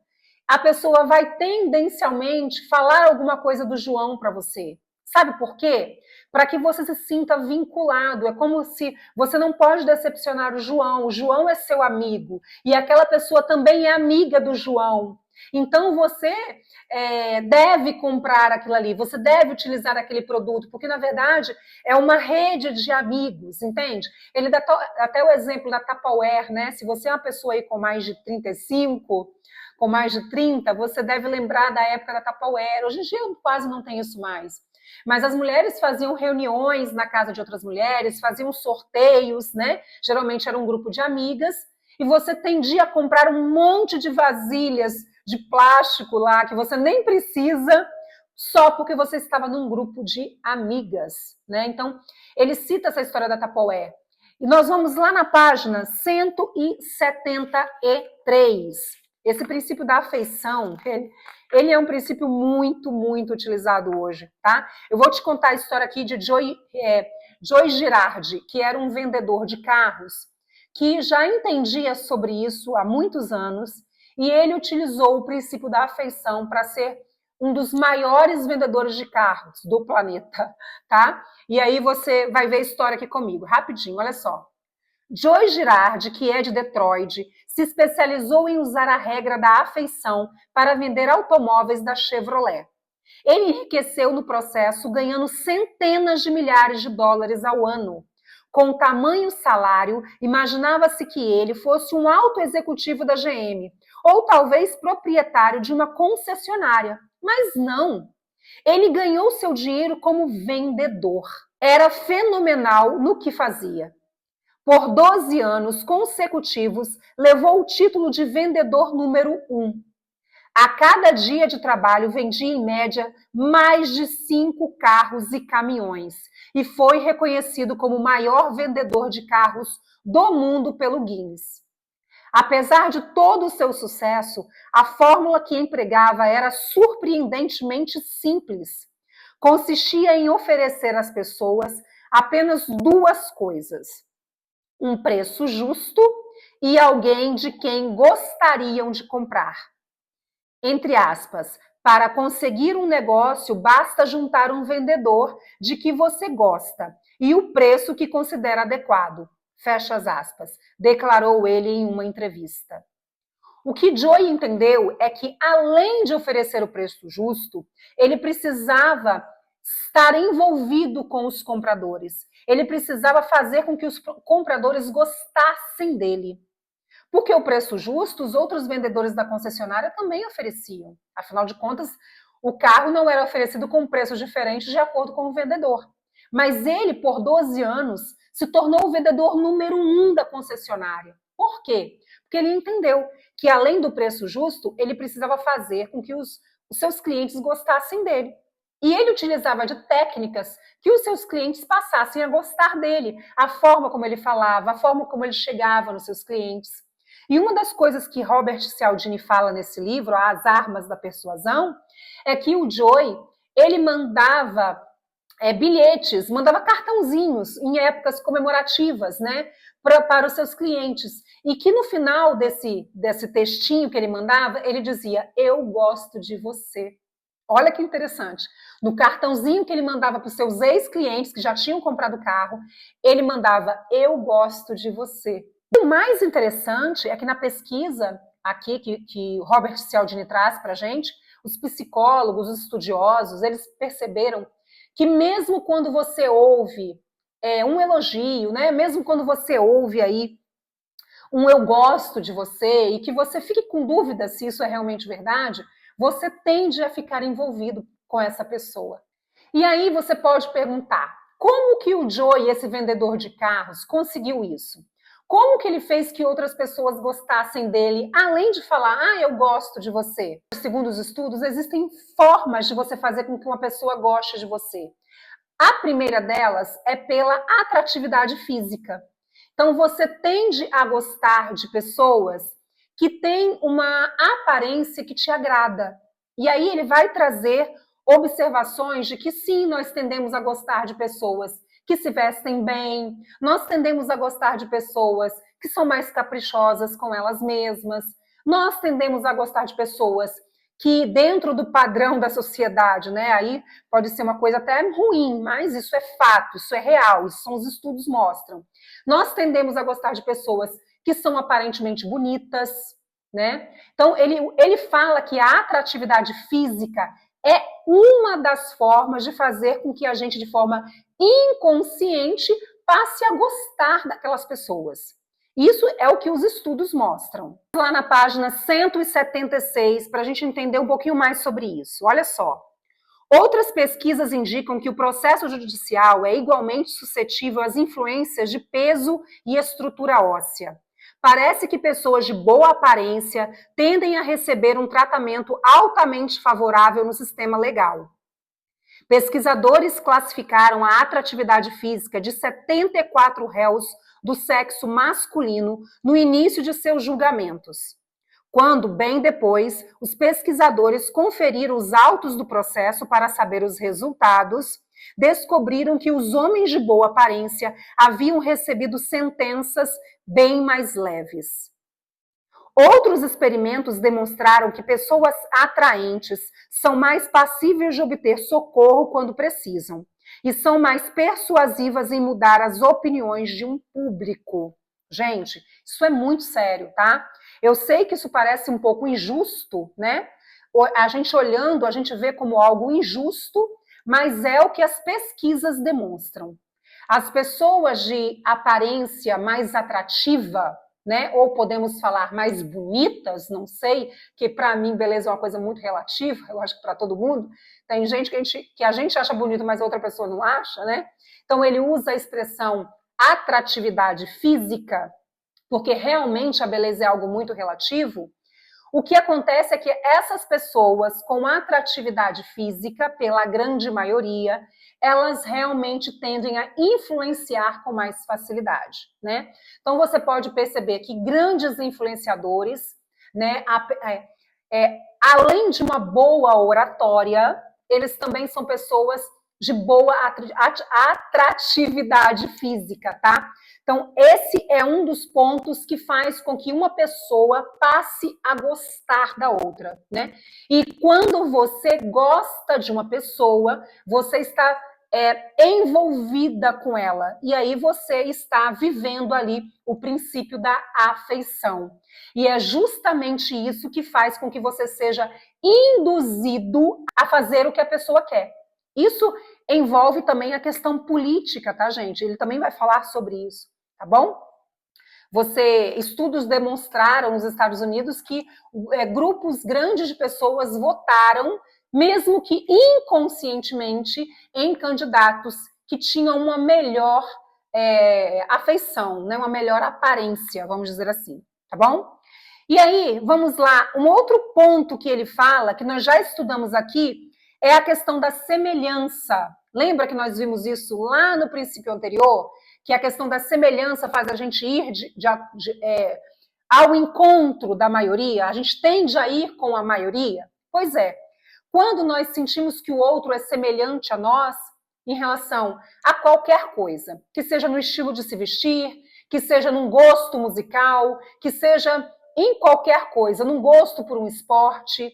A pessoa vai tendencialmente falar alguma coisa do João para você. Sabe por quê? Para que você se sinta vinculado. É como se você não pode decepcionar o João é seu amigo. E aquela pessoa também é amiga do João. Então você deve comprar aquilo ali, você deve utilizar aquele produto, porque na verdade é uma rede de amigos, entende? Ele dá até o exemplo da Tupperware, né? Se você é uma pessoa aí com mais de 35, com mais de 30, você deve lembrar da época da Tupperware. Hoje em dia quase não tem isso mais. Mas as mulheres faziam reuniões na casa de outras mulheres, faziam sorteios, né? Geralmente era um grupo de amigas, e você tendia a comprar um monte de vasilhas de plástico lá, que você nem precisa, só porque você estava num grupo de amigas, né? Então, ele cita essa história da Tupperware. E nós vamos lá na página 173. Esse princípio da afeição, ele é um princípio muito, muito utilizado hoje, tá? Eu vou te contar a história aqui de Joy Girardi, que era um vendedor de carros, que já entendia sobre isso há muitos anos, e ele utilizou o princípio da afeição para ser um dos maiores vendedores de carros do planeta, tá? E aí você vai ver a história aqui comigo, rapidinho, olha só. Joy Girardi, que é de Detroit, se especializou em usar a regra da afeição para vender automóveis da Chevrolet. Ele enriqueceu no processo, ganhando centenas de milhares de dólares ao ano. Com tamanho salário, imaginava-se que ele fosse um alto executivo da GM, ou talvez proprietário de uma concessionária. Mas não. Ele ganhou seu dinheiro como vendedor. Era fenomenal no que fazia. Por 12 anos consecutivos, levou o título de vendedor número 1. A cada dia de trabalho, vendia em média mais de 5 carros e caminhões e foi reconhecido como o maior vendedor de carros do mundo pelo Guinness. Apesar de todo o seu sucesso, a fórmula que empregava era surpreendentemente simples. Consistia em oferecer às pessoas apenas duas coisas: um preço justo e alguém de quem gostariam de comprar. Entre aspas, para conseguir um negócio, basta juntar um vendedor de que você gosta e o preço que considera adequado. Fecha as aspas, declarou ele em uma entrevista. O que Joy entendeu é que, além de oferecer o preço justo, ele precisava estar envolvido com os compradores. Ele precisava fazer com que os compradores gostassem dele. Porque o preço justo, os outros vendedores da concessionária também ofereciam. Afinal de contas, o carro não era oferecido com preços diferentes de acordo com o vendedor. Mas ele, por 12 anos, se tornou o vendedor número 1 da concessionária. Por quê? Porque ele entendeu que, além do preço justo, ele precisava fazer com que os seus clientes gostassem dele. E ele utilizava de técnicas que os seus clientes passassem a gostar dele. A forma como ele falava, a forma como ele chegava nos seus clientes. E uma das coisas que Robert Cialdini fala nesse livro, As Armas da Persuasão, é que o Joy, ele mandava bilhetes, mandava cartãozinhos em épocas comemorativas, né, para os seus clientes. E que no final desse textinho que ele mandava, ele dizia, eu gosto de você. Olha que interessante. No cartãozinho que ele mandava para os seus ex-clientes que já tinham comprado o carro, ele mandava, eu gosto de você. O mais interessante é que na pesquisa aqui que Robert Cialdini traz para a gente, os psicólogos, os estudiosos, eles perceberam que mesmo quando você ouve um elogio, né? Mesmo quando você ouve aí um eu gosto de você e que você fique com dúvida se isso é realmente verdade, você tende a ficar envolvido com essa pessoa. E aí você pode perguntar, como que o Joey, esse vendedor de carros, conseguiu isso? Como que ele fez que outras pessoas gostassem dele, além de falar, eu gosto de você? Segundo os estudos, existem formas de você fazer com que uma pessoa goste de você. A primeira delas é pela atratividade física. Então, você tende a gostar de pessoas que têm uma aparência que te agrada. E aí ele vai trazer observações de que sim, nós tendemos a gostar de pessoas que se vestem bem, nós tendemos a gostar de pessoas que são mais caprichosas com elas mesmas, nós tendemos a gostar de pessoas que dentro do padrão da sociedade, né, aí pode ser uma coisa até ruim, mas isso é fato, isso é real, isso são os estudos mostram. Nós tendemos a gostar de pessoas que são aparentemente bonitas, né? Então, ele fala que a atratividade física é uma das formas de fazer com que a gente, de forma inconsciente, passe a gostar daquelas pessoas. Isso é o que os estudos mostram. Lá na página 176, para a gente entender um pouquinho mais sobre isso. Olha só. Outras pesquisas indicam que o processo judicial é igualmente suscetível às influências de peso e estrutura óssea. Parece que pessoas de boa aparência tendem a receber um tratamento altamente favorável no sistema legal. Pesquisadores classificaram a atratividade física de 74 réus do sexo masculino no início de seus julgamentos. Quando, bem depois, os pesquisadores conferiram os autos do processo para saber os resultados, descobriram que os homens de boa aparência haviam recebido sentenças bem mais leves. Outros experimentos demonstraram que pessoas atraentes são mais passíveis de obter socorro quando precisam e são mais persuasivas em mudar as opiniões de um público. Gente, isso é muito sério, tá? Eu sei que isso parece um pouco injusto, né? A gente olhando, a gente vê como algo injusto, mas é o que as pesquisas demonstram. As pessoas de aparência mais atrativa, né? Ou podemos falar mais bonitas, não sei, que para mim beleza é uma coisa muito relativa, eu acho que para todo mundo. Tem gente que a gente acha bonito, mas a outra pessoa não acha, né? Então ele usa a expressão atratividade física, porque realmente a beleza é algo muito relativo. O que acontece é que essas pessoas com atratividade física, pela grande maioria, elas realmente tendem a influenciar com mais facilidade, né? Então você pode perceber que grandes influenciadores, né, além de uma boa oratória, eles também são pessoas de boa atratividade física, tá? Então, esse é um dos pontos que faz com que uma pessoa passe a gostar da outra, né? E quando você gosta de uma pessoa, você está envolvida com ela. E aí você está vivendo ali o princípio da afeição. E é justamente isso que faz com que você seja induzido a fazer o que a pessoa quer. Isso envolve também a questão política, tá, gente? Ele também vai falar sobre isso, tá bom? Estudos demonstraram nos Estados Unidos que grupos grandes de pessoas votaram, mesmo que inconscientemente, em candidatos que tinham uma melhor afeição, né? Uma melhor aparência, vamos dizer assim, tá bom? E aí, vamos lá, um outro ponto que ele fala, que nós já estudamos aqui, é a questão da semelhança. Lembra que nós vimos isso lá no princípio anterior? Que a questão da semelhança faz a gente ir ao encontro da maioria? A gente tende a ir com a maioria? Pois é. Quando nós sentimos que o outro é semelhante a nós, em relação a qualquer coisa, que seja no estilo de se vestir, que seja num gosto musical, que seja em qualquer coisa, num gosto por um esporte,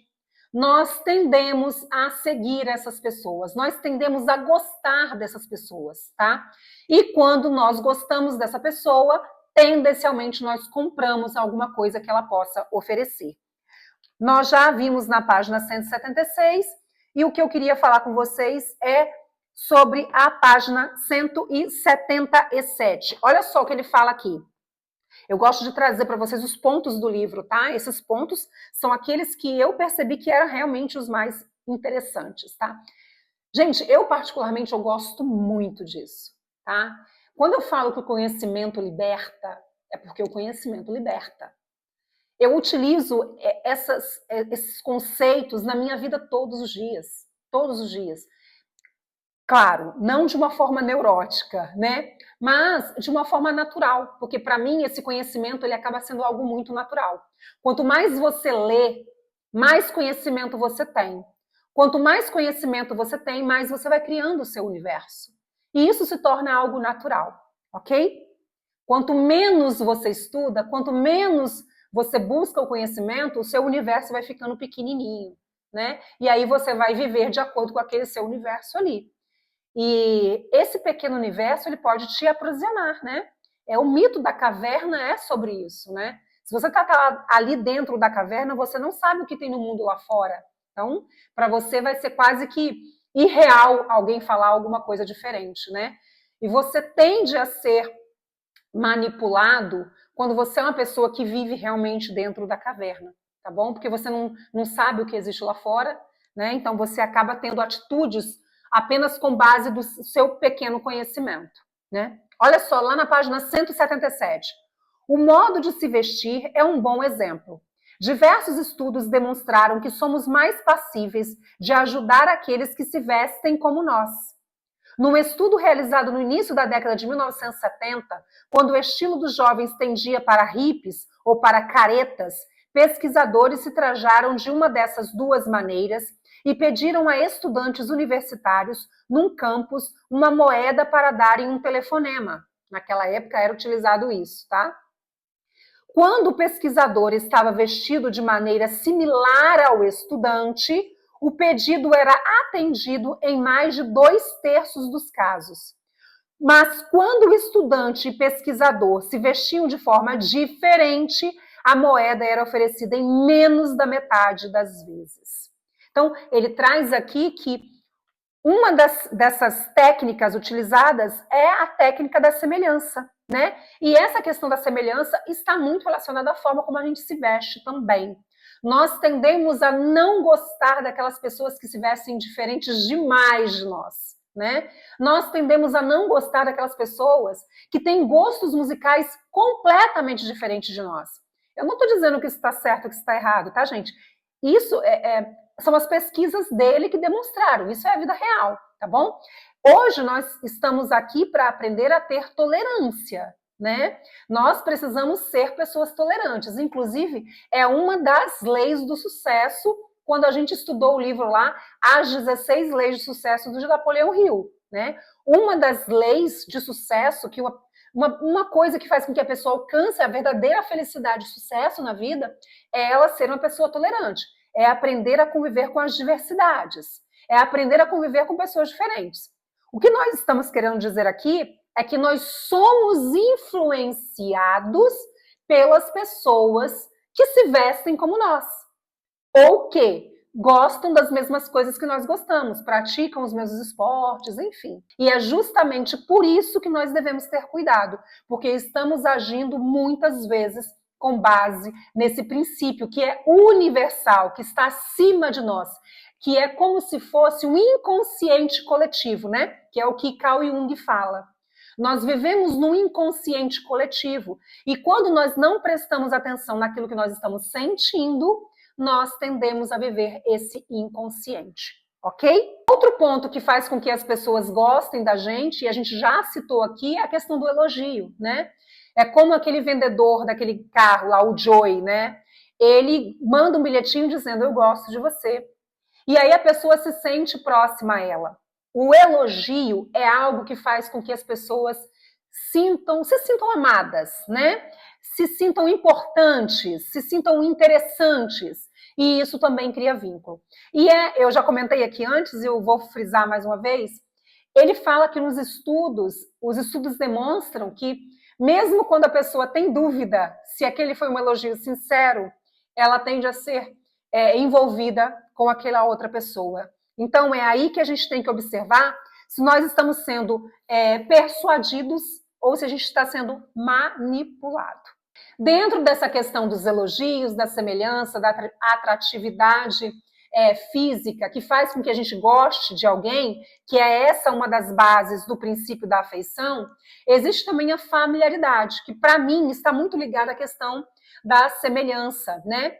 nós tendemos a seguir essas pessoas, nós tendemos a gostar dessas pessoas, tá? E quando nós gostamos dessa pessoa, tendencialmente nós compramos alguma coisa que ela possa oferecer. Nós já vimos na página 176, e o que eu queria falar com vocês é sobre a página 177. Olha só o que ele fala aqui. Eu gosto de trazer para vocês os pontos do livro, tá? Esses pontos são aqueles que eu percebi que eram realmente os mais interessantes, tá? Gente, eu particularmente eu gosto muito disso, tá? Quando eu falo que o conhecimento liberta, é porque o conhecimento liberta. Eu utilizo esses conceitos na minha vida todos os dias. Todos os dias. Claro, não de uma forma neurótica, né? Mas de uma forma natural, porque para mim esse conhecimento ele acaba sendo algo muito natural. Quanto mais você lê, mais conhecimento você tem. Quanto mais conhecimento você tem, mais você vai criando o seu universo. E isso se torna algo natural, ok? Quanto menos você estuda, quanto menos você busca o conhecimento, o seu universo vai ficando pequenininho, né? E aí você vai viver de acordo com aquele seu universo ali. E esse pequeno universo, ele pode te aprisionar, né? O mito da caverna é sobre isso, né? Se você está ali dentro da caverna, você não sabe o que tem no mundo lá fora. Então, para você vai ser quase que irreal alguém falar alguma coisa diferente, né? E você tende a ser manipulado quando você é uma pessoa que vive realmente dentro da caverna, tá bom? Porque você não sabe o que existe lá fora, né? Então você acaba tendo atitudes apenas com base do seu pequeno conhecimento, né? Olha só, lá na página 177. O modo de se vestir é um bom exemplo. Diversos estudos demonstraram que somos mais passíveis de ajudar aqueles que se vestem como nós. Num estudo realizado no início da década de 1970, quando o estilo dos jovens tendia para hippies ou para caretas, pesquisadores se trajaram de uma dessas duas maneiras e pediram a estudantes universitários, num campus, uma moeda para darem um telefonema. Naquela época era utilizado isso, tá? Quando o pesquisador estava vestido de maneira similar ao estudante, o pedido era atendido em mais de 2/3 dos casos. Mas quando o estudante e pesquisador se vestiam de forma diferente, a moeda era oferecida em menos da metade das vezes. Então, ele traz aqui que uma dessas técnicas utilizadas é a técnica da semelhança, né? E essa questão da semelhança está muito relacionada à forma como a gente se veste também. Nós tendemos a não gostar daquelas pessoas que se vestem diferentes demais de nós, né? Nós tendemos a não gostar daquelas pessoas que têm gostos musicais completamente diferentes de nós. Eu não estou dizendo que isso está certo ou que isso está errado, tá, gente? Isso são as pesquisas dele que demonstraram, isso é a vida real, tá bom? Hoje nós estamos aqui para aprender a ter tolerância, né? Nós precisamos ser pessoas tolerantes, inclusive é uma das leis do sucesso, quando a gente estudou o livro lá, As 16 Leis de Sucesso do Napoleão Hill, né? Uma das leis de sucesso, que uma coisa que faz com que a pessoa alcance a verdadeira felicidade e sucesso na vida, é ela ser uma pessoa tolerante. É aprender a conviver com as diversidades. É aprender a conviver com pessoas diferentes. O que nós estamos querendo dizer aqui é que nós somos influenciados pelas pessoas que se vestem como nós. Ou que gostam das mesmas coisas que nós gostamos, praticam os mesmos esportes, enfim. E é justamente por isso que nós devemos ter cuidado, porque estamos agindo muitas vezes com base nesse princípio que é universal, que está acima de nós, que é como se fosse um inconsciente coletivo, né? Que é o que Carl Jung fala. Nós vivemos num inconsciente coletivo e quando nós não prestamos atenção naquilo que nós estamos sentindo, nós tendemos a viver esse inconsciente, ok? Outro ponto que faz com que as pessoas gostem da gente, e a gente já citou aqui, é a questão do elogio, né? É como aquele vendedor daquele carro lá, o Joey, né? Ele manda um bilhetinho dizendo, eu gosto de você. E aí a pessoa se sente próxima a ela. O elogio é algo que faz com que as pessoas se sintam amadas, né? Se sintam importantes, se sintam interessantes. E isso também cria vínculo. E eu já comentei aqui antes, e eu vou frisar mais uma vez, ele fala que nos estudos, os estudos demonstram que mesmo quando a pessoa tem dúvida se aquele foi um elogio sincero, ela tende a ser envolvida com aquela outra pessoa. Então é aí que a gente tem que observar se nós estamos sendo persuadidos ou se a gente está sendo manipulado. Dentro dessa questão dos elogios, da semelhança, da atratividade física, que faz com que a gente goste de alguém, que é essa uma das bases do princípio da afeição, existe também a familiaridade, que para mim está muito ligada à questão da semelhança, né?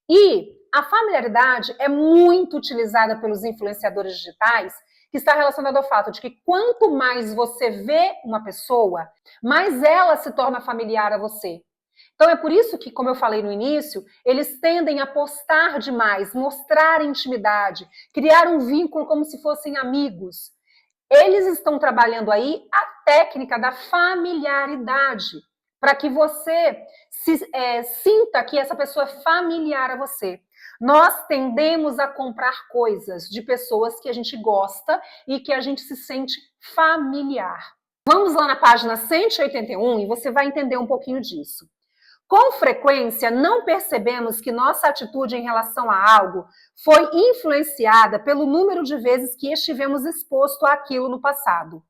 E a familiaridade é muito utilizada pelos influenciadores digitais, que está relacionado ao fato de que quanto mais você vê uma pessoa, mais ela se torna familiar a você. Então é por isso que, como eu falei no início, eles tendem a postar demais, mostrar intimidade, criar um vínculo como se fossem amigos. Eles estão trabalhando aí a técnica da familiaridade, para que você sinta que essa pessoa é familiar a você. Nós tendemos a comprar coisas de pessoas que a gente gosta e que a gente se sente familiar. Vamos lá na página 181 e você vai entender um pouquinho disso. Com frequência, não percebemos que nossa atitude em relação a algo foi influenciada pelo número de vezes que estivemos expostos àquilo no passado.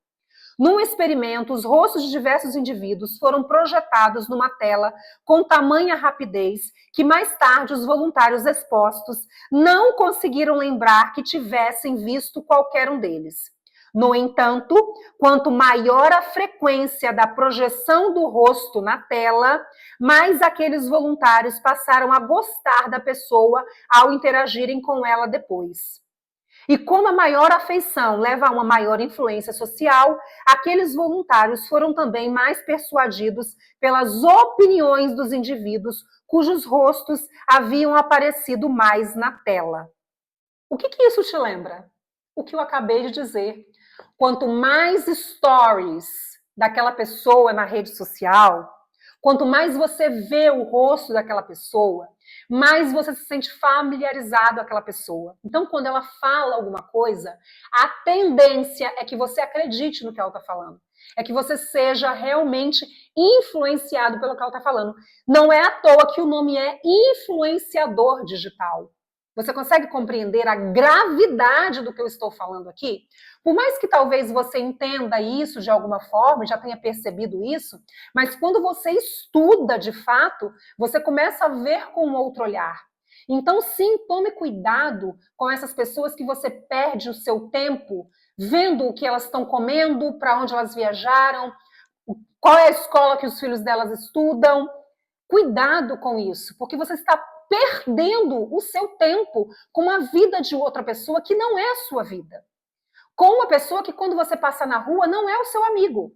Num experimento, os rostos de diversos indivíduos foram projetados numa tela com tamanha rapidez que mais tarde os voluntários expostos não conseguiram lembrar que tivessem visto qualquer um deles. No entanto, quanto maior a frequência da projeção do rosto na tela, mais aqueles voluntários passaram a gostar da pessoa ao interagirem com ela depois. E como a maior afeição leva a uma maior influência social, aqueles voluntários foram também mais persuadidos pelas opiniões dos indivíduos cujos rostos haviam aparecido mais na tela. O que isso te lembra? O que eu acabei de dizer. Quanto mais stories daquela pessoa na rede social, quanto mais você vê o rosto daquela pessoa, mais você se sente familiarizado com aquela pessoa. Então, quando ela fala alguma coisa, a tendência é que você acredite no que ela está falando. É que você seja realmente influenciado pelo que ela está falando. Não é à toa que o nome é influenciador digital. Você consegue compreender a gravidade do que eu estou falando aqui? Por mais que talvez você entenda isso de alguma forma, já tenha percebido isso, mas quando você estuda de fato, você começa a ver com um outro olhar. Então, sim, tome cuidado com essas pessoas que você perde o seu tempo vendo o que elas estão comendo, para onde elas viajaram, qual é a escola que os filhos delas estudam. Cuidado com isso, porque você está perdendo o seu tempo com a vida de outra pessoa que não é a sua vida. Com uma pessoa que, quando você passa na rua, não é o seu amigo.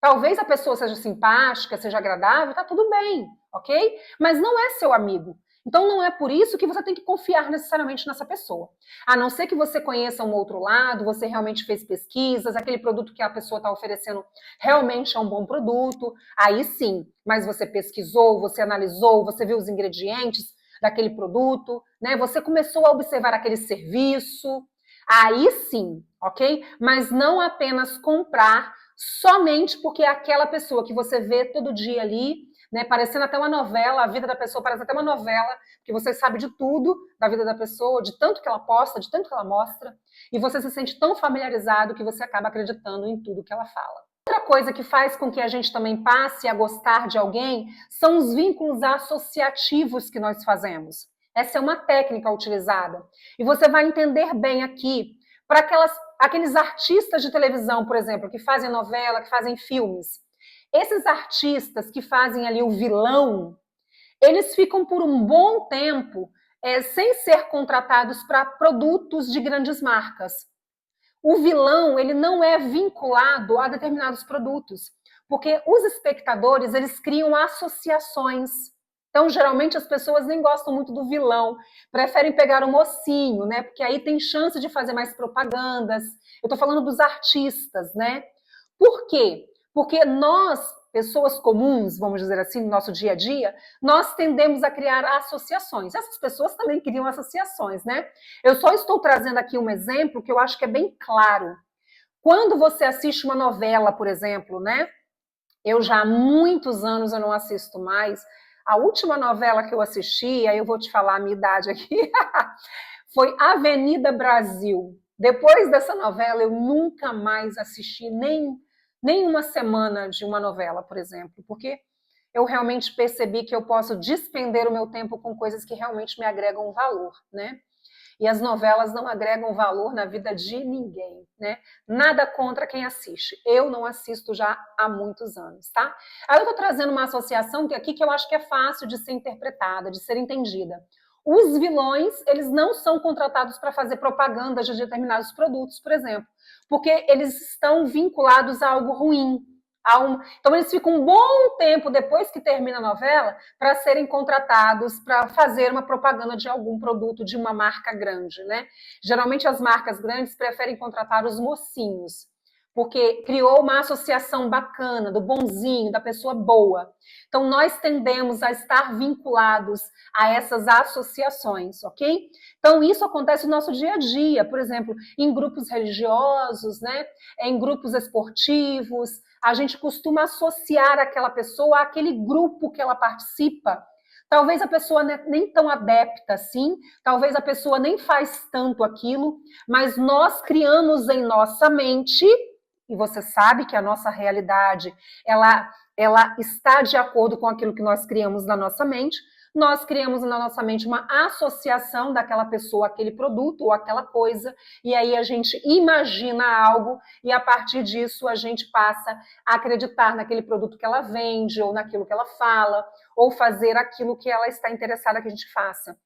Talvez a pessoa seja simpática, seja agradável, tá tudo bem, ok? Mas não é seu amigo. Então não é por isso que você tem que confiar necessariamente nessa pessoa. A não ser que você conheça um outro lado, você realmente fez pesquisas, aquele produto que a pessoa está oferecendo realmente é um bom produto, aí sim. Mas você pesquisou, você analisou, você viu os ingredientes daquele produto, né? Você começou a observar aquele serviço, aí sim, ok? Mas não apenas comprar somente porque é aquela pessoa que você vê todo dia ali, né, parecendo até uma novela, a vida da pessoa parece até uma novela, porque você sabe de tudo da vida da pessoa, de tanto que ela posta, de tanto que ela mostra, e você se sente tão familiarizado que você acaba acreditando em tudo que ela fala. Outra coisa que faz com que a gente também passe a gostar de alguém são os vínculos associativos que nós fazemos. Essa é uma técnica utilizada. E você vai entender bem aqui, para aqueles artistas de televisão, por exemplo, que fazem novela, que fazem filmes. Esses artistas que fazem ali o vilão, eles ficam por um bom tempo sem ser contratados para produtos de grandes marcas. O vilão, ele não é vinculado a determinados produtos, porque os espectadores, eles criam associações. Então, geralmente, as pessoas nem gostam muito do vilão, preferem pegar o mocinho, né? Porque aí tem chance de fazer mais propagandas. Eu estou falando dos artistas, né? Por quê? Porque nós, pessoas comuns, vamos dizer assim, no nosso dia a dia, nós tendemos a criar associações. Essas pessoas também criam associações, né? Eu só estou trazendo aqui um exemplo que eu acho que é bem claro. Quando você assiste uma novela, por exemplo, né? Eu já há muitos anos eu não assisto mais. A última novela que eu assisti, aí eu vou te falar a minha idade aqui, foi Avenida Brasil. Depois dessa novela, eu nunca mais assisti nem uma semana de uma novela, por exemplo, porque eu realmente percebi que eu posso despender o meu tempo com coisas que realmente me agregam valor, né? E as novelas não agregam valor na vida de ninguém, né? Nada contra quem assiste. Eu não assisto já há muitos anos, tá? Aí eu tô trazendo uma associação aqui que eu acho que é fácil de ser interpretada, de ser entendida. Os vilões, eles não são contratados para fazer propaganda de determinados produtos, por exemplo, porque eles estão vinculados a algo ruim. Então eles ficam um bom tempo depois que termina a novela para serem contratados para fazer uma propaganda de algum produto de uma marca grande, né? Geralmente as marcas grandes preferem contratar os mocinhos, porque criou uma associação bacana do bonzinho, da pessoa boa. Então nós tendemos a estar vinculados a essas associações, ok? Então isso acontece no nosso dia a dia, por exemplo, em grupos religiosos, né? Em grupos esportivos, a gente costuma associar aquela pessoa àquele grupo que ela participa. Talvez a pessoa nem tão adepta assim, talvez a pessoa nem faz tanto aquilo, mas nós criamos em nossa mente, e você sabe que a nossa realidade, ela está de acordo com aquilo que nós criamos na nossa mente, nós criamos na nossa mente uma associação daquela pessoa, aquele produto ou aquela coisa, e aí a gente imagina algo e a partir disso a gente passa a acreditar naquele produto que ela vende ou naquilo que ela fala, ou fazer aquilo que ela está interessada que a gente faça.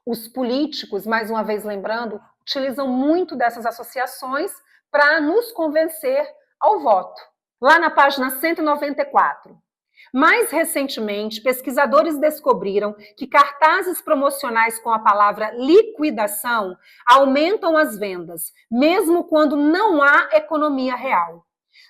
Os políticos, mais uma vez lembrando, utilizam muito dessas associações para nos convencer ao voto. Lá na página 194. Mais recentemente, pesquisadores descobriram que cartazes promocionais com a palavra liquidação aumentam as vendas, mesmo quando não há economia real.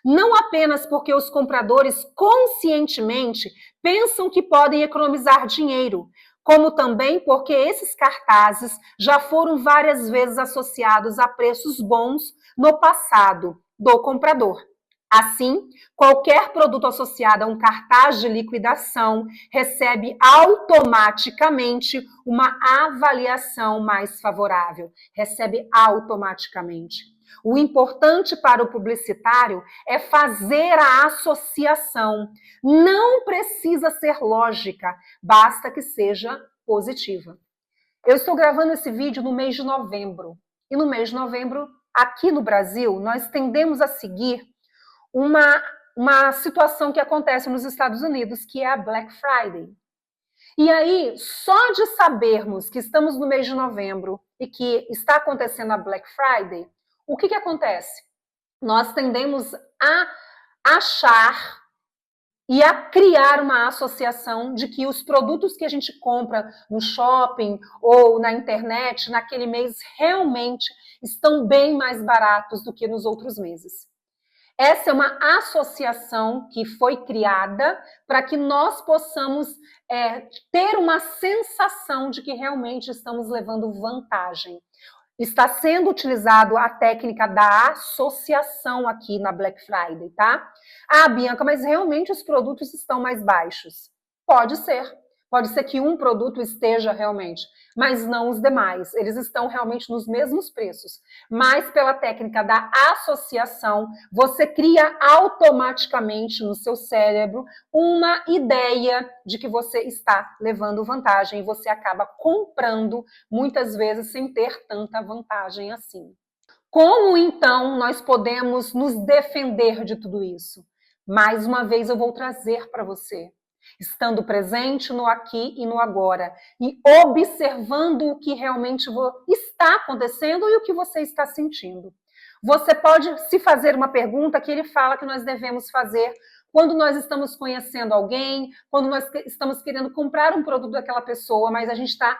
Não apenas porque os compradores conscientemente pensam que podem economizar dinheiro, como também porque esses cartazes já foram várias vezes associados a preços bons no passado do comprador. Assim, qualquer produto associado a um cartaz de liquidação recebe automaticamente uma avaliação mais favorável. Recebe automaticamente. O importante para o publicitário é fazer a associação. Não precisa ser lógica, basta que seja positiva. Eu estou gravando esse vídeo no mês de novembro. E no mês de novembro, aqui no Brasil, nós tendemos a seguir uma situação que acontece nos Estados Unidos, que é a Black Friday. E aí, só de sabermos que estamos no mês de novembro e que está acontecendo a Black Friday, o que acontece? Nós tendemos a achar e a criar uma associação de que os produtos que a gente compra no shopping ou na internet naquele mês realmente estão bem mais baratos do que nos outros meses. Essa é uma associação que foi criada para que nós possamos ter uma sensação de que realmente estamos levando vantagem. Está sendo utilizado a técnica da associação aqui na Black Friday, tá? Ah, Bianca, mas realmente os produtos estão mais baixos? Pode ser. Pode ser que um produto esteja realmente, mas não os demais. Eles estão realmente nos mesmos preços. Mas pela técnica da associação, você cria automaticamente no seu cérebro uma ideia de que você está levando vantagem e você acaba comprando muitas vezes sem ter tanta vantagem assim. Como então nós podemos nos defender de tudo isso? Mais uma vez eu vou trazer para você. Estando presente no aqui e no agora e observando o que realmente está acontecendo e o que você está sentindo. Você pode se fazer uma pergunta que ele fala que nós devemos fazer quando nós estamos conhecendo alguém, quando nós estamos querendo comprar um produto daquela pessoa, mas a gente está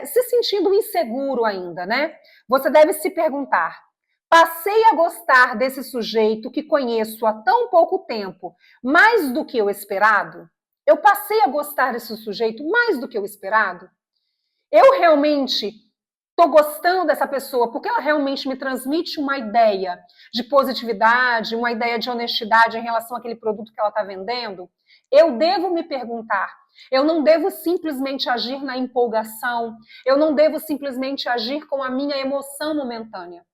se sentindo inseguro ainda, né? Você deve se perguntar: passei a gostar desse sujeito que conheço há tão pouco tempo, mais do que eu esperado? Eu passei a gostar desse sujeito mais do que eu esperado? Eu realmente estou gostando dessa pessoa porque ela realmente me transmite uma ideia de positividade, uma ideia de honestidade em relação àquele produto que ela está vendendo? Eu devo me perguntar. Eu não devo simplesmente agir na empolgação, eu não devo simplesmente agir com a minha emoção momentânea.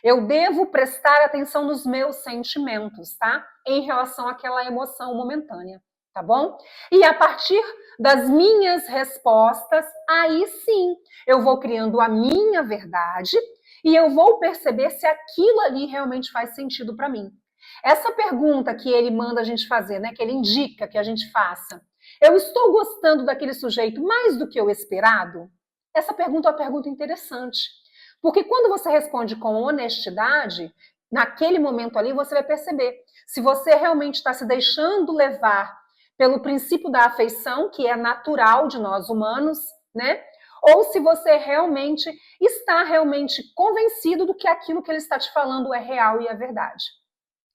Eu devo prestar atenção nos meus sentimentos, tá? Em relação àquela emoção momentânea, tá bom? E a partir das minhas respostas, aí sim, eu vou criando a minha verdade e eu vou perceber se aquilo ali realmente faz sentido para mim. Essa pergunta que ele manda a gente fazer, né, que ele indica que a gente faça, eu estou gostando daquele sujeito mais do que o esperado? Essa pergunta é uma pergunta interessante. Porque quando você responde com honestidade, naquele momento ali você vai perceber se você realmente está se deixando levar pelo princípio da afeição, que é natural de nós humanos, né? Ou se você realmente está convencido do que aquilo que ele está te falando é real e é verdade.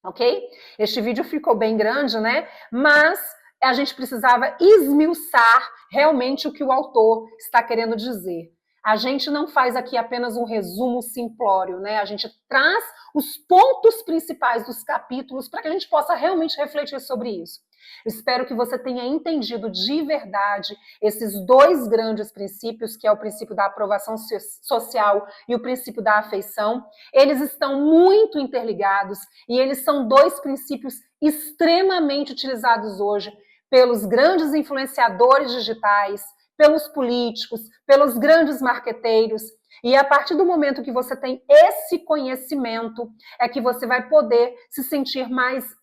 Ok? Este vídeo ficou bem grande, né? Mas a gente precisava esmiuçar realmente o que o autor está querendo dizer. A gente não faz aqui apenas um resumo simplório, né? A gente traz os pontos principais dos capítulos para que a gente possa realmente refletir sobre isso. Eu espero que você tenha entendido de verdade esses dois grandes princípios, que é o princípio da aprovação social e o princípio da afeição. Eles estão muito interligados e eles são dois princípios extremamente utilizados hoje pelos grandes influenciadores digitais, pelos políticos, pelos grandes marqueteiros. E a partir do momento que você tem esse conhecimento, é que você vai poder se sentir mais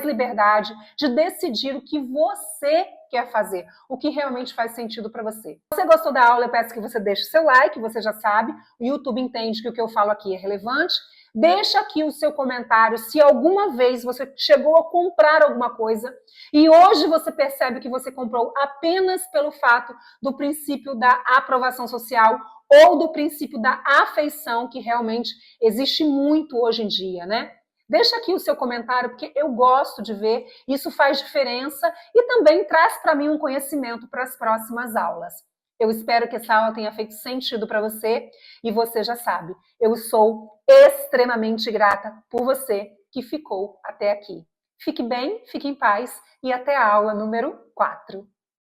liberdade de decidir o que você quer fazer, o que realmente faz sentido para você. Se você gostou da aula, eu peço que você deixe seu like, você já sabe, o YouTube entende que o que eu falo aqui é relevante. Deixa aqui o seu comentário se alguma vez você chegou a comprar alguma coisa e hoje você percebe que você comprou apenas pelo fato do princípio da aprovação social ou do princípio da afeição, que realmente existe muito hoje em dia, né? Deixa aqui o seu comentário, porque eu gosto de ver, isso faz diferença e também traz para mim um conhecimento para as próximas aulas. Eu espero que essa aula tenha feito sentido para você e você já sabe, eu sou extremamente grata por você que ficou até aqui. Fique bem, fique em paz e até a aula número 4.